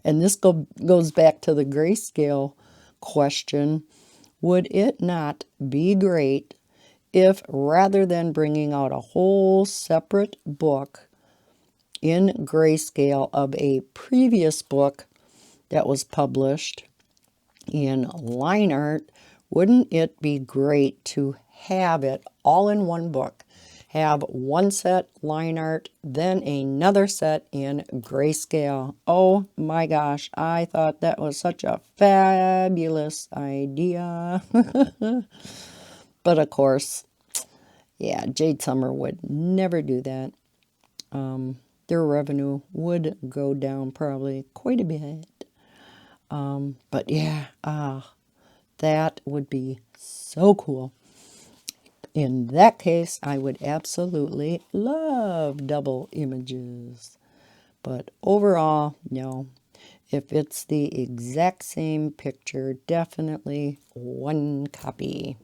[SPEAKER 1] And this goes back to the grayscale question. Would it not be great if, rather than bringing out a whole separate book in grayscale of a previous book that was published in line art, wouldn't it be great to have it all in one book? Have one set line art, then another set in grayscale. Oh my gosh, I thought that was such a fabulous idea. But of course, yeah, Jade Summer would never do that. Their revenue would go down probably quite a bit. But yeah, that would be so cool. In that case, I would absolutely love double images. But overall, no. If it's the exact same picture, definitely one copy.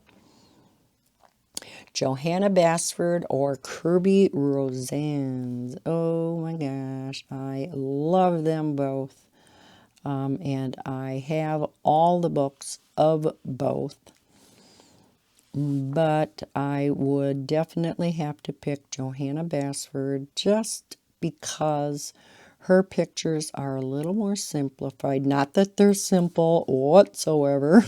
[SPEAKER 1] Johanna Basford or Kirby Roseanne's. Oh my gosh, I love them both. And I have all the books of both. But I would definitely have to pick Johanna Basford just because her pictures are a little more simplified. Not that they're simple whatsoever.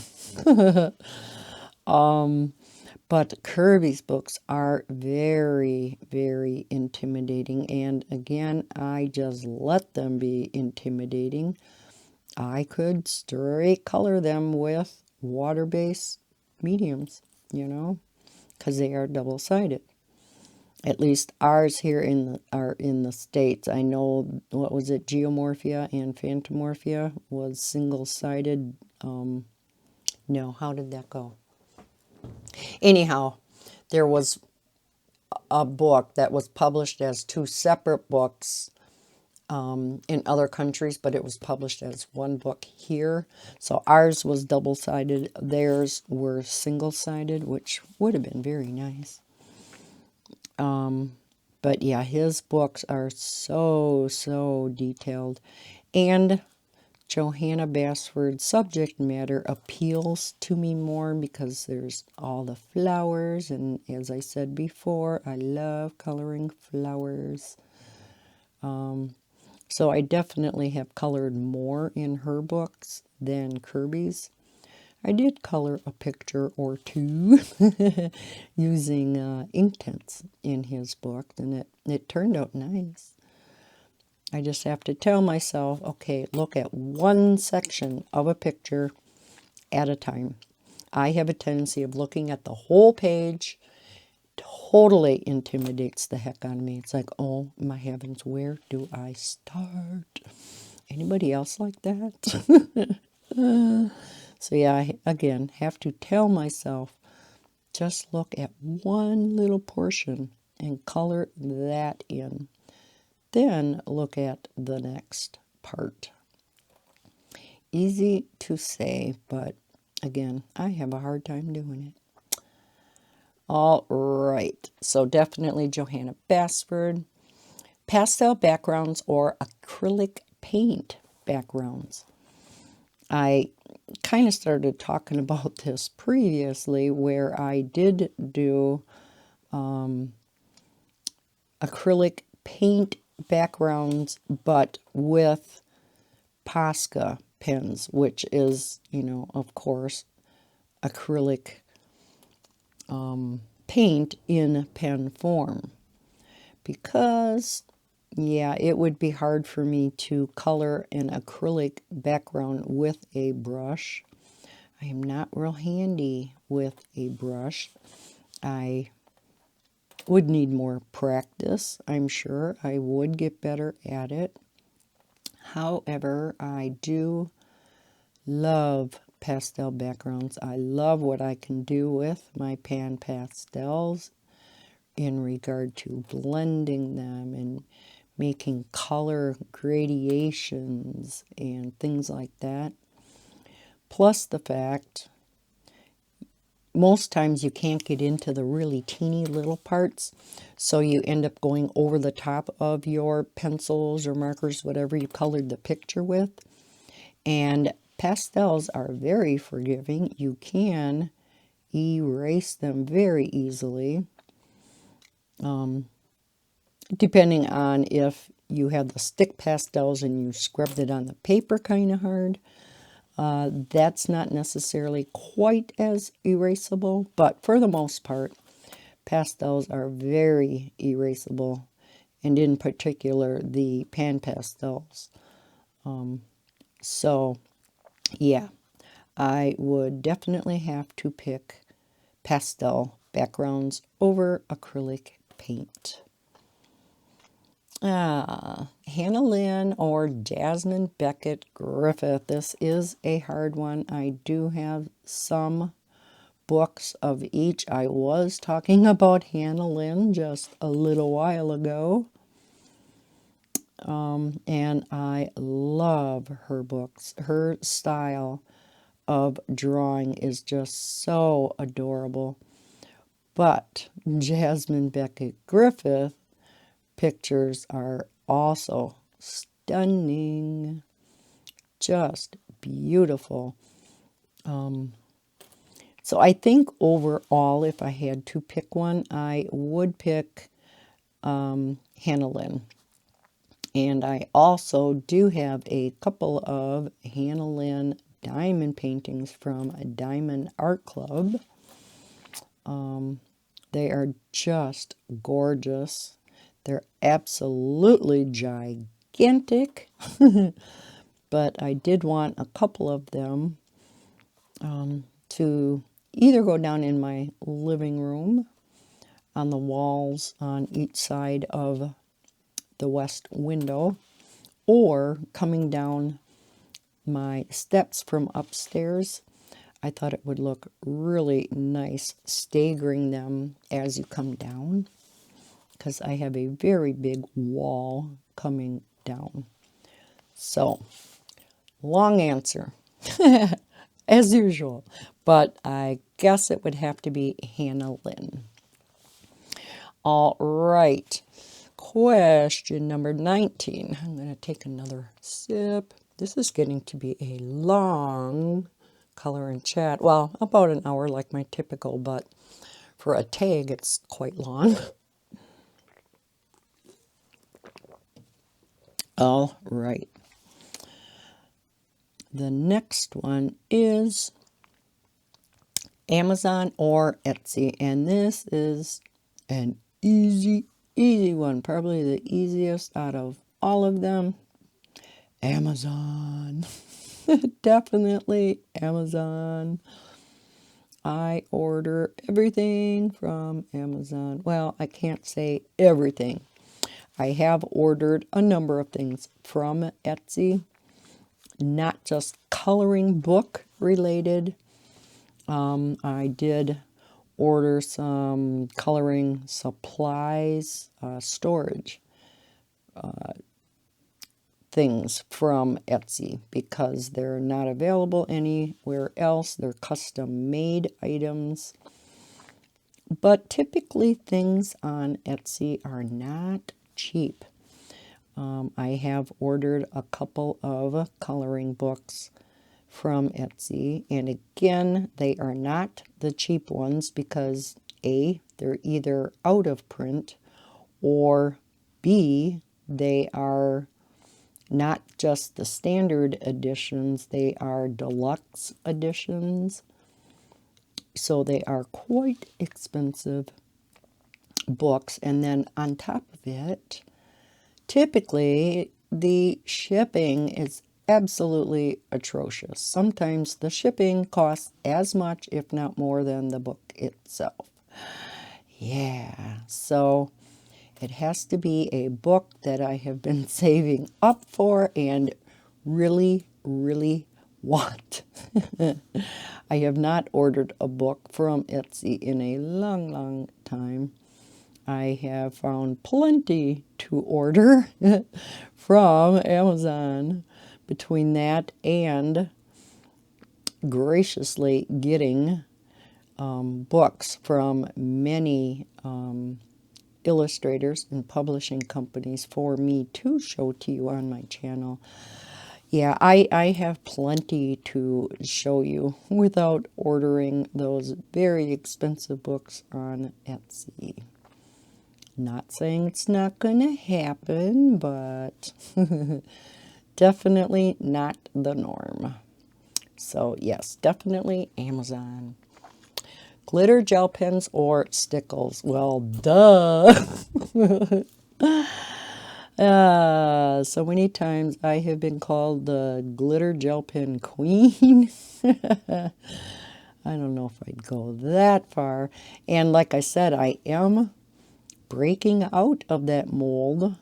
[SPEAKER 1] But Kirby's books are very, very intimidating. And again, I just let them be intimidating. I could straight color them with water-based mediums, because they are double-sided. At least ours here are in the States. I know, what was it, Geomorphia and Phantomorphia was single-sided. No, how did that go? Anyhow, there was a book that was published as two separate books in other countries, but it was published as one book here. So ours was double-sided. Theirs were single-sided, which would have been very nice. But yeah, his books are so, so detailed. And Johanna Basford's subject matter appeals to me more because there's all the flowers. And as I said before, I love coloring flowers. So I definitely have colored more in her books than Kirby's. I did color a picture or two using ink tints in his book, and it turned out nice. I just have to tell myself, okay, look at one section of a picture at a time. I have a tendency of looking at the whole page. Totally intimidates the heck out of me. It's like, oh my heavens, where do I start? Anybody else like that? So yeah, I, again, have to tell myself, just look at one little portion and color that in. Then look at the next part. Easy to say, but again, I have a hard time doing it. All right, so definitely Johanna Basford. Pastel backgrounds or acrylic paint backgrounds. I kind of started talking about this previously, where I did do acrylic paint backgrounds, but with Posca pens, which is, of course, acrylic paint in pen form. Because, yeah, it would be hard for me to color an acrylic background with a brush. I am not real handy with a brush. I would need more practice. I'm sure I would get better at it. However, I do love pastel backgrounds. I love what I can do with my pan pastels. in regard to blending them and making color gradations and things like that. Plus the fact, most times you can't get into the really teeny little parts, so you end up going over the top of your pencils or markers, whatever you colored the picture with. And pastels are very forgiving. You can erase them very easily, depending on if you have the stick pastels and you scrubbed it on the paper kind of hard. That's not necessarily quite as erasable, but for the most part, pastels are very erasable, and in particular, the pan pastels. So, yeah, I would definitely have to pick pastel backgrounds over acrylic paint. Hannah Lynn or Jasmine Beckett Griffith. This is a hard one. I do have some books of each. I was talking about Hannah Lynn just a little while ago. And I love her books. Her style of drawing is just so adorable. But Jasmine Beckett Griffith pictures are also stunning, just beautiful. So I think overall, if I had to pick one, I would pick Hannah Lynn. And I also do have a couple of Hannah Lynn diamond paintings from a Diamond Art Club. They are just gorgeous. They're absolutely gigantic, but I did want a couple of them to either go down in my living room on the walls on each side of the west window, or coming down my steps from upstairs. I thought it would look really nice staggering them as you come down, because I have a very big wall coming down. So, long answer, as usual, but I guess it would have to be Hannah Lynn. All right, question number 19. I'm going to take another sip. This is getting to be a long color and chat. Well, about an hour like my typical, but for a tag, it's quite long. All right. The next one is Amazon or Etsy, and this is an easy one, probably the easiest out of all of them. Amazon. Definitely Amazon. I order everything from Amazon. Well, I can't say everything. I have ordered a number of things from Etsy, not just coloring book related. I did order some coloring supplies, storage things from Etsy because they're not available anywhere else. They're custom made items. But typically things on Etsy are not cheap. I have ordered a couple of coloring books from Etsy, and again, they are not the cheap ones because A, they're either out of print, or B, they are not just the standard editions, they are deluxe editions. So they are quite expensive books. And then on top of it, typically the shipping is absolutely atrocious. Sometimes the shipping costs as much, if not more, than the book itself. Yeah, so it has to be a book that I have been saving up for and really, really want. I have not ordered a book from Etsy in a long, long time. I have found plenty to order from Amazon. Between that and graciously getting books from many illustrators and publishing companies for me to show to you on my channel. Yeah, I have plenty to show you without ordering those very expensive books on Etsy. Not saying it's not going to happen, but definitely not the norm. So yes, definitely Amazon. Glitter gel pens or stickles? Well, duh. So many times I have been called the glitter gel pen queen. I don't know if I'd go that far. And like I said, I am breaking out of that mold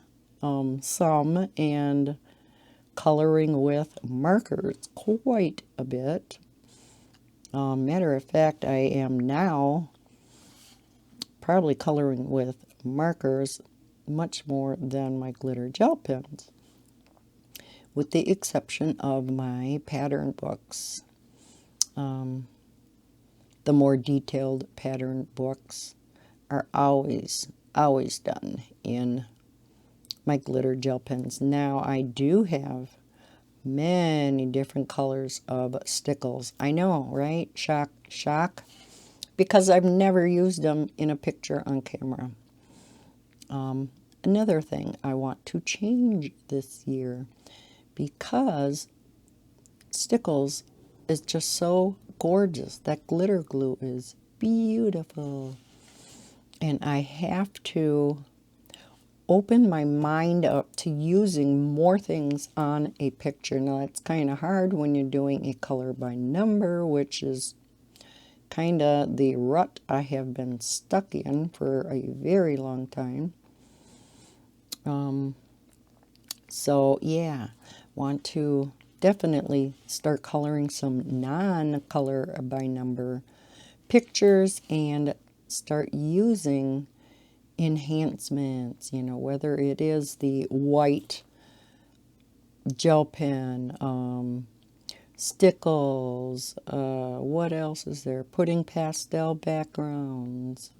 [SPEAKER 1] some and coloring with markers quite a bit. Matter of fact, I am now probably coloring with markers much more than my glitter gel pens, with the exception of my pattern books. The more detailed pattern books are always done in my glitter gel pens. Now I do have many different colors of stickles. I know, right? Shock, shock. Because I've never used them in a picture on camera. Another thing I want to change this year, because stickles is just so gorgeous. That glitter glue is beautiful. And I have to open my mind up to using more things on a picture. Now, it's kind of hard when you're doing a color by number, which is kind of the rut I have been stuck in for a very long time. So yeah, want to definitely start coloring some non-color by number pictures and start using enhancements, you know, whether it is the white gel pen, stickles, what else is there? Putting pastel backgrounds,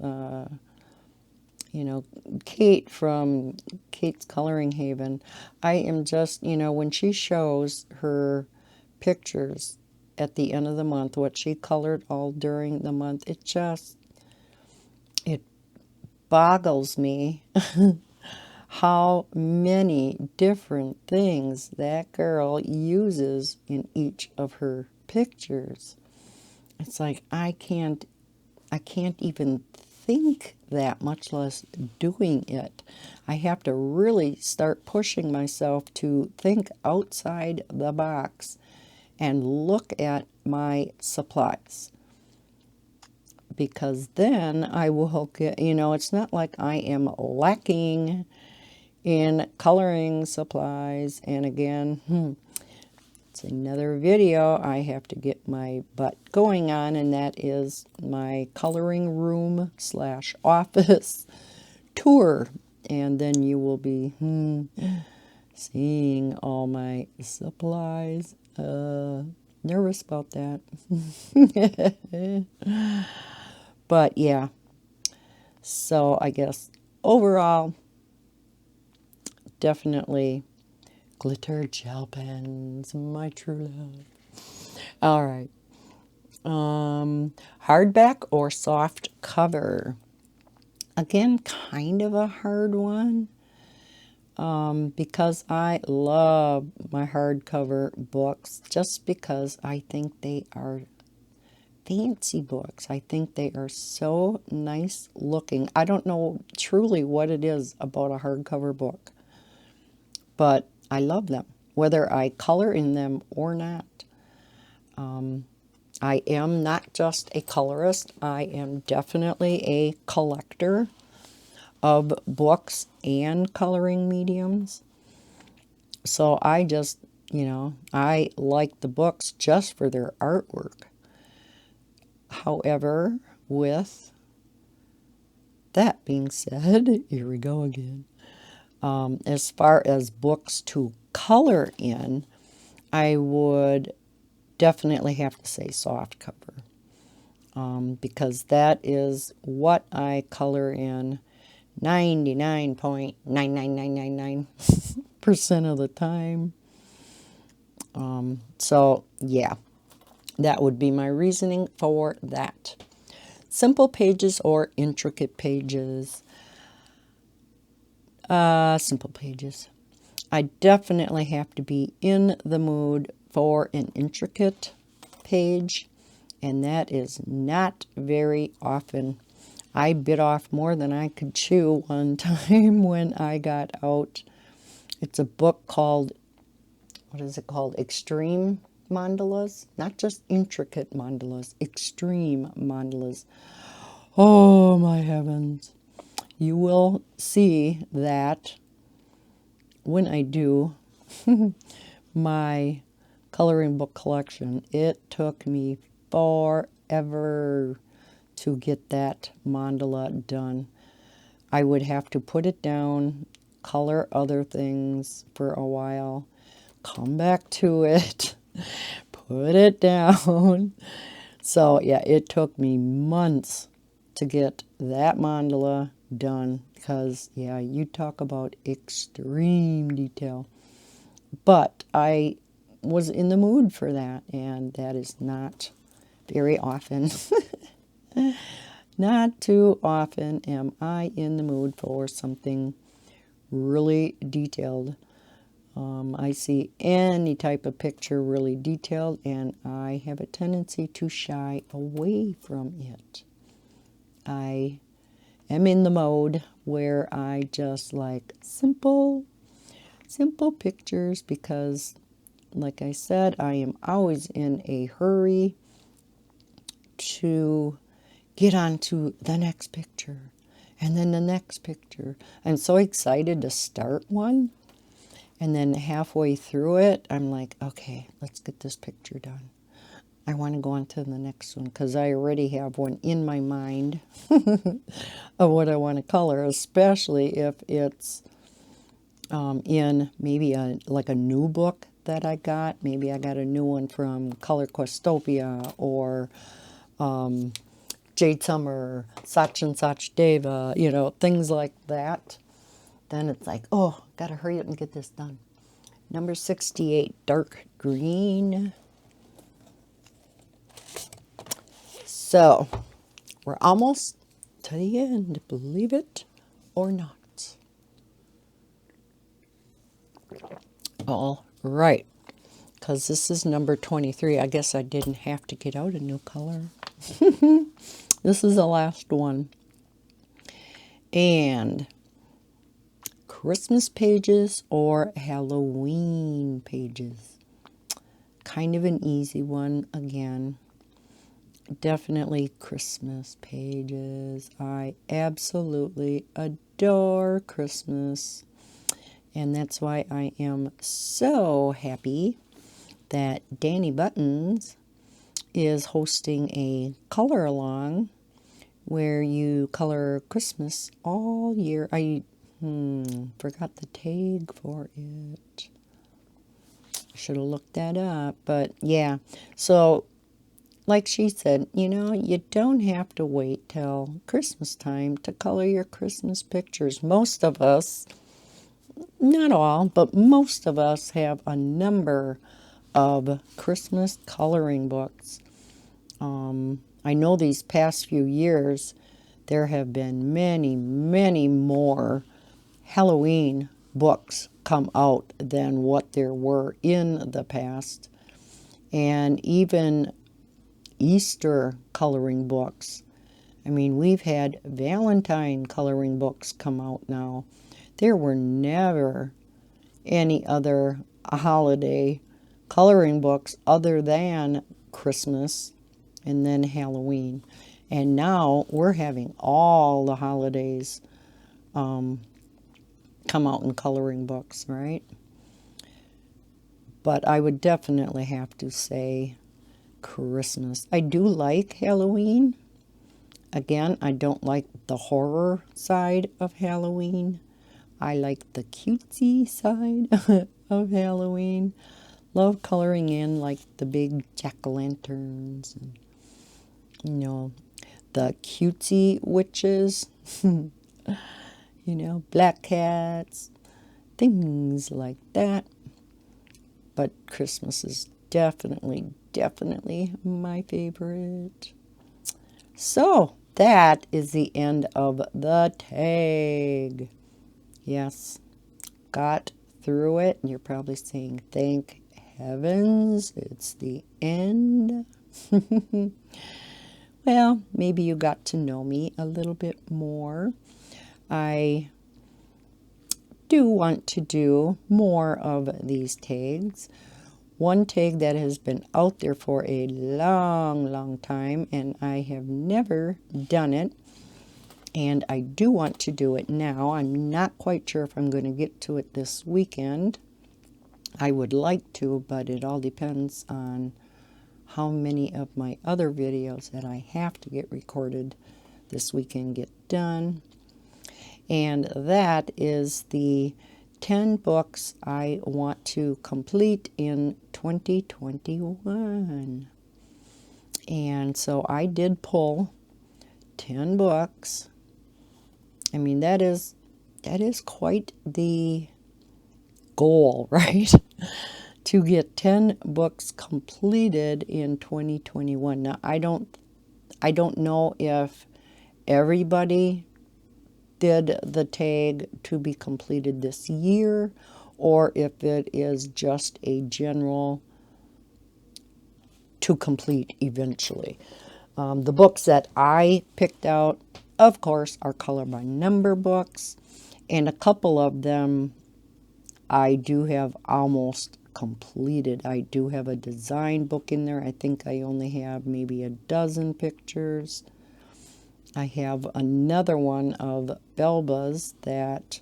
[SPEAKER 1] you know, Kate from Kate's Coloring Haven. I am just, you know, when she shows her pictures at the end of the month, what she colored all during the month, it boggles me how many different things that girl uses in each of her pictures. It's like I can't even think that, much less doing it. I have to really start pushing myself to think outside the box and look at my supplies. Because then I will get, you know, it's not like I am lacking in coloring supplies. And again, it's another video I have to get my butt going on, and that is my coloring room / office tour. And then you will be seeing all my supplies. Nervous about that. But yeah, so I guess overall, definitely glitter gel pens, my true love. All right. Hardback or soft cover? Again, kind of a hard one. Because I love my hardcover books, just because I think they are fancy books. I think they are so nice looking. I don't know truly what it is about a hardcover book, but I love them, whether I color in them or not. I am not just a colorist. I am definitely a collector of books and coloring mediums. So I just, you know, I like the books just for their artwork. However, with that being said, here we go again. As far as books to color in, I would definitely have to say soft cover, because that is what I color in 99.99999% of the time. So yeah, that would be my reasoning for that. Simple pages or intricate pages? Simple pages. I definitely have to be in the mood for an intricate page, and that is not very often. I bit off more than I could chew one time when I got out. It's a book called, what is it called? Extreme Mandalas? Not just intricate mandalas, extreme mandalas. Oh my heavens. You will see that when I do my coloring book collection, it took me forever to get that mandala done. I would have to put it down, color other things for a while, come back to it, put it down. So yeah, it took me months to get that mandala done because, yeah, you talk about extreme detail. But I was in the mood for that, and that is not very often. Not too often am I in the mood for something really detailed. I see any type of picture really detailed, and I have a tendency to shy away from it. I am in the mode where I just like simple pictures because, like I said, I am always in a hurry to get on to the next picture and then the next picture. I'm so excited to start one, and then halfway through it, I'm like, okay, let's get this picture done. I want to go on to the next one because I already have one in my mind of what I want to color, especially if it's in maybe like a new book that I got. Maybe I got a new one from Color Questopia or Jade Summer, Sach and Sach Deva, things like that. Then it's like, oh, gotta hurry up and get this done. Number 68, dark green. So, we're almost to the end, believe it or not. All right, because this is number 23. I guess I didn't have to get out a new color. This is the last one. And Christmas pages or Halloween pages? Kind of an easy one again. Definitely Christmas pages. I absolutely adore Christmas. And that's why I am so happy that Danny Buttons is hosting a color along where you color Christmas all year. I forgot the tag for it. I should have looked that up. But yeah, so like she said, you don't have to wait till Christmas time to color your Christmas pictures. Most of us, not all, but most of us have a number of Christmas coloring books. I know these past few years, there have been many, many more Halloween books come out than what there were in the past. And even Easter coloring books. I mean, we've had Valentine coloring books come out now. There were never any other holiday coloring books other than Christmas and then Halloween. And now we're having all the holidays come out in coloring books, right? But I would definitely have to say Christmas. I do like Halloween. Again, I don't like the horror side of Halloween. I like the cutesy side of Halloween. Love coloring in like the big jack-o'-lanterns and, you know, the cutesy witches, you know, black cats, things like that. But Christmas is definitely, definitely my favorite. So that is the end of the tag. Yes, got through it. And you're probably saying, thank heavens, it's the end. Well, maybe you got to know me a little bit more. I do want to do more of these tags. One tag that has been out there for a long, long time, and I have never done it, and I do want to do it now. I'm not quite sure if I'm going to get to it this weekend. I would like to, but it all depends on how many of my other videos that I have to get recorded this weekend get done. And that is the 10 books I want to complete in 2021. And so I did pull 10 books. I mean, that is quite the goal, right? To get 10 books completed in 2021. Now, I don't know if everybody did the tag to be completed this year, or if it is just a general to complete eventually. The books that I picked out, of course, are color by number books, and a couple of them I do have almost completed. I do have a design book in there. I think I only have maybe a dozen pictures. I have another one of Belba's that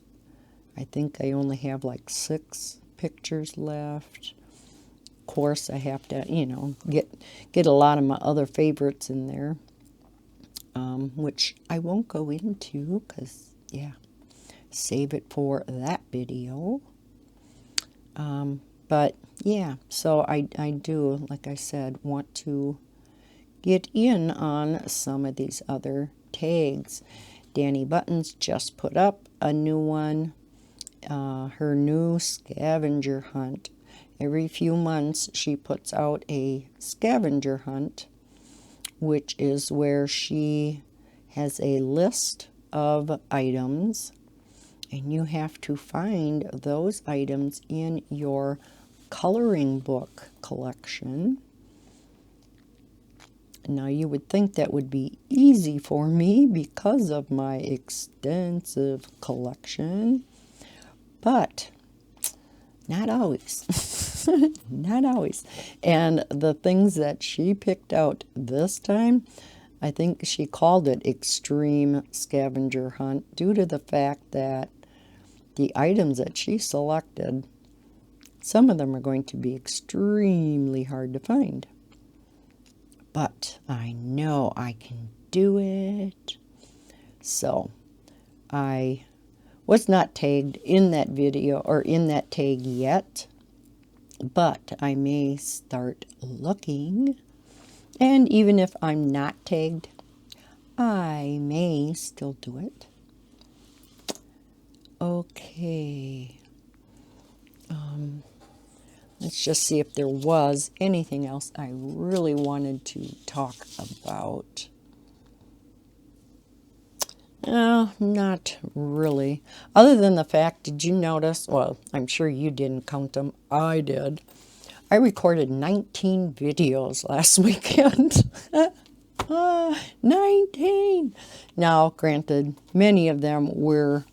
[SPEAKER 1] I think I only have like 6 pictures left. Of course, I have to, you know, get a lot of my other favorites in there, which I won't go into because, yeah, save it for that video. But, yeah, so I do, like I said, want to get in on some of these other tags. Danny Buttons just put up a new one, her new scavenger hunt. Every few months she puts out a scavenger hunt, which is where she has a list of items, and you have to find those items in your coloring book collection. Now, you would think that would be easy for me because of my extensive collection, but not always. Not always. And the things that she picked out this time, I think she called it Extreme Scavenger Hunt due to the fact that the items that she selected, some of them are going to be extremely hard to find. But I know I can do it. So I was not tagged in that video or in that tag yet, but I may start looking. And even if I'm not tagged, I may still do it. Okay. Let's just see if there was anything else I really wanted to talk about. No, not really. Other than the fact, did you notice? Well, I'm sure you didn't count them. I did. I recorded 19 videos last weekend. 19! Now, granted, many of them were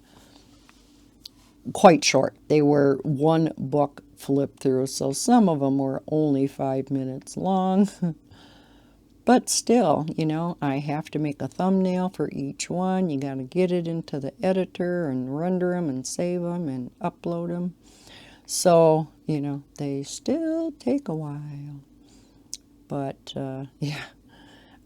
[SPEAKER 1] quite short. They were one book flip through, so some of them were only 5 minutes long. But still, you know, I have to make a thumbnail for each one. You got to get it into the editor and render them and save them and upload them. So, you know, they still take a while. But, yeah,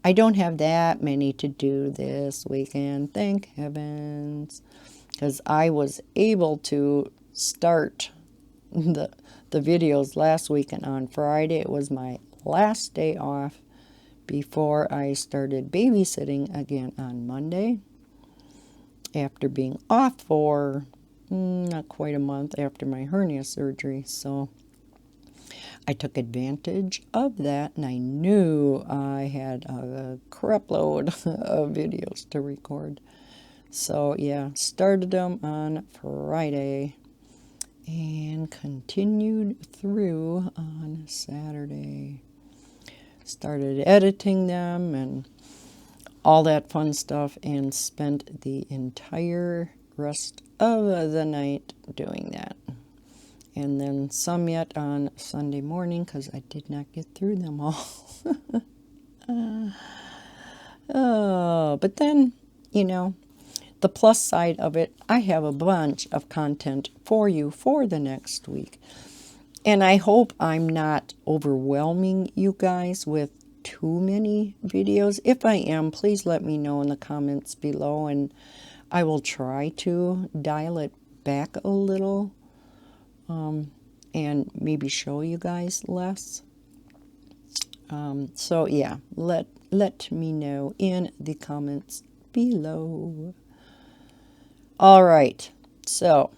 [SPEAKER 1] I don't have that many to do this weekend, thank heavens, because I was able to start the videos last weekend on Friday. It was my last day off before I started babysitting again on Monday, after being off for not quite a month after my hernia surgery. So I took advantage of that, and I knew I had a crap load of videos to record. So yeah, started them on Friday and continued through on Saturday. Started editing them and all that fun stuff, and spent the entire rest of the night doing that. And then some yet on Sunday morning, because I did not get through them all. Oh, but then, you know, the plus side of it, I have a bunch of content for you for the next week. And I hope I'm not overwhelming you guys with too many videos. If I am, please let me know in the comments below, and I will try to dial it back a little, and maybe show you guys less. So yeah, let me know in the comments below. All right, so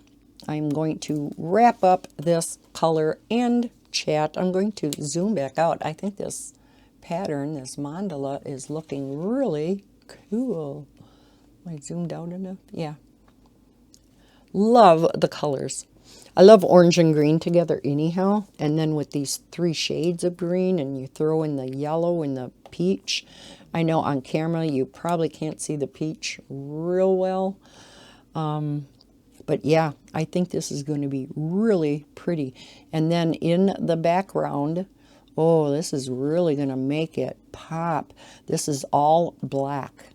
[SPEAKER 1] I'm going to wrap up this color and chat. I'm going to zoom back out. I think this pattern, this mandala, is looking really cool. Am I zoomed out enough? Yeah. Love the colors. I love orange and green together anyhow. And then with these 3 shades of green, and you throw in the yellow and the peach. I know on camera you probably can't see the peach real well. But yeah, I think this is going to be really pretty. And then in the background, oh, this is really going to make it pop. This is all black.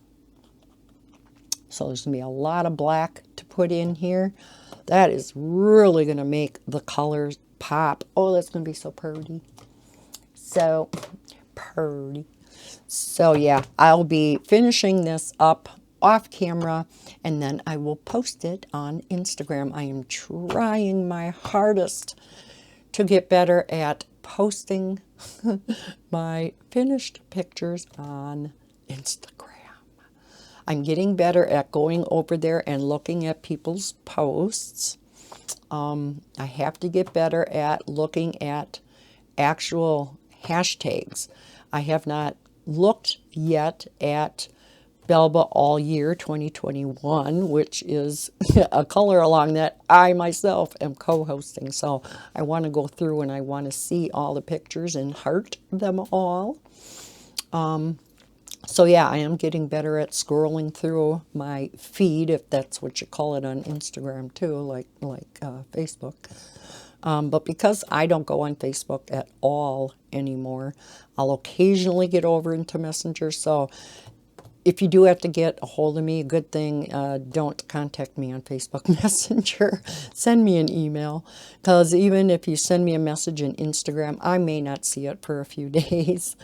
[SPEAKER 1] So there's going to be a lot of black to put in here. That is really going to make the colors pop. Oh, that's going to be so pretty. So pretty. So yeah, I'll be finishing this up off camera, and then I will post it on Instagram. I am trying my hardest to get better at posting my finished pictures on Instagram. I'm getting better at going over there and looking at people's posts. I have to get better at looking at actual hashtags. I have not looked yet at Belba All Year 2021, which is a color along that I myself am co-hosting. So I want to go through and I want to see all the pictures and heart them all. So yeah, I am getting better at scrolling through my feed, if that's what you call it on Instagram too, like Facebook. But because I don't go on Facebook at all anymore, I'll occasionally get over into Messenger. So if you do have to get a hold of me, a good thing, don't contact me on Facebook Messenger. Send me an email, because even if you send me a message in Instagram, I may not see it for a few days.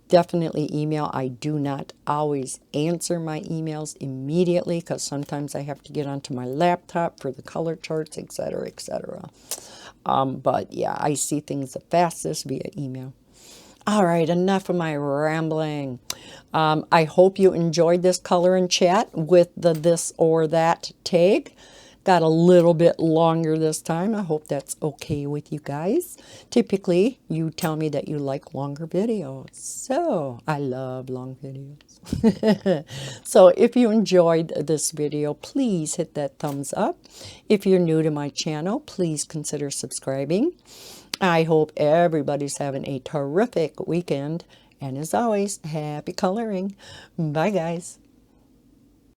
[SPEAKER 1] Definitely email. I do not always answer my emails immediately, because sometimes I have to get onto my laptop for the color charts, etc., etc. But yeah, I see things the fastest via email. All right, enough of my rambling. I hope you enjoyed this color and chat with the this or that tag. Got a little bit longer this time. I hope that's okay with you guys. Typically, you tell me that you like longer videos. So, I love long videos. So, if you enjoyed this video, please hit that thumbs up. If you're new to my channel, please consider subscribing. I hope everybody's having a terrific weekend. And as always, happy coloring. Bye, guys.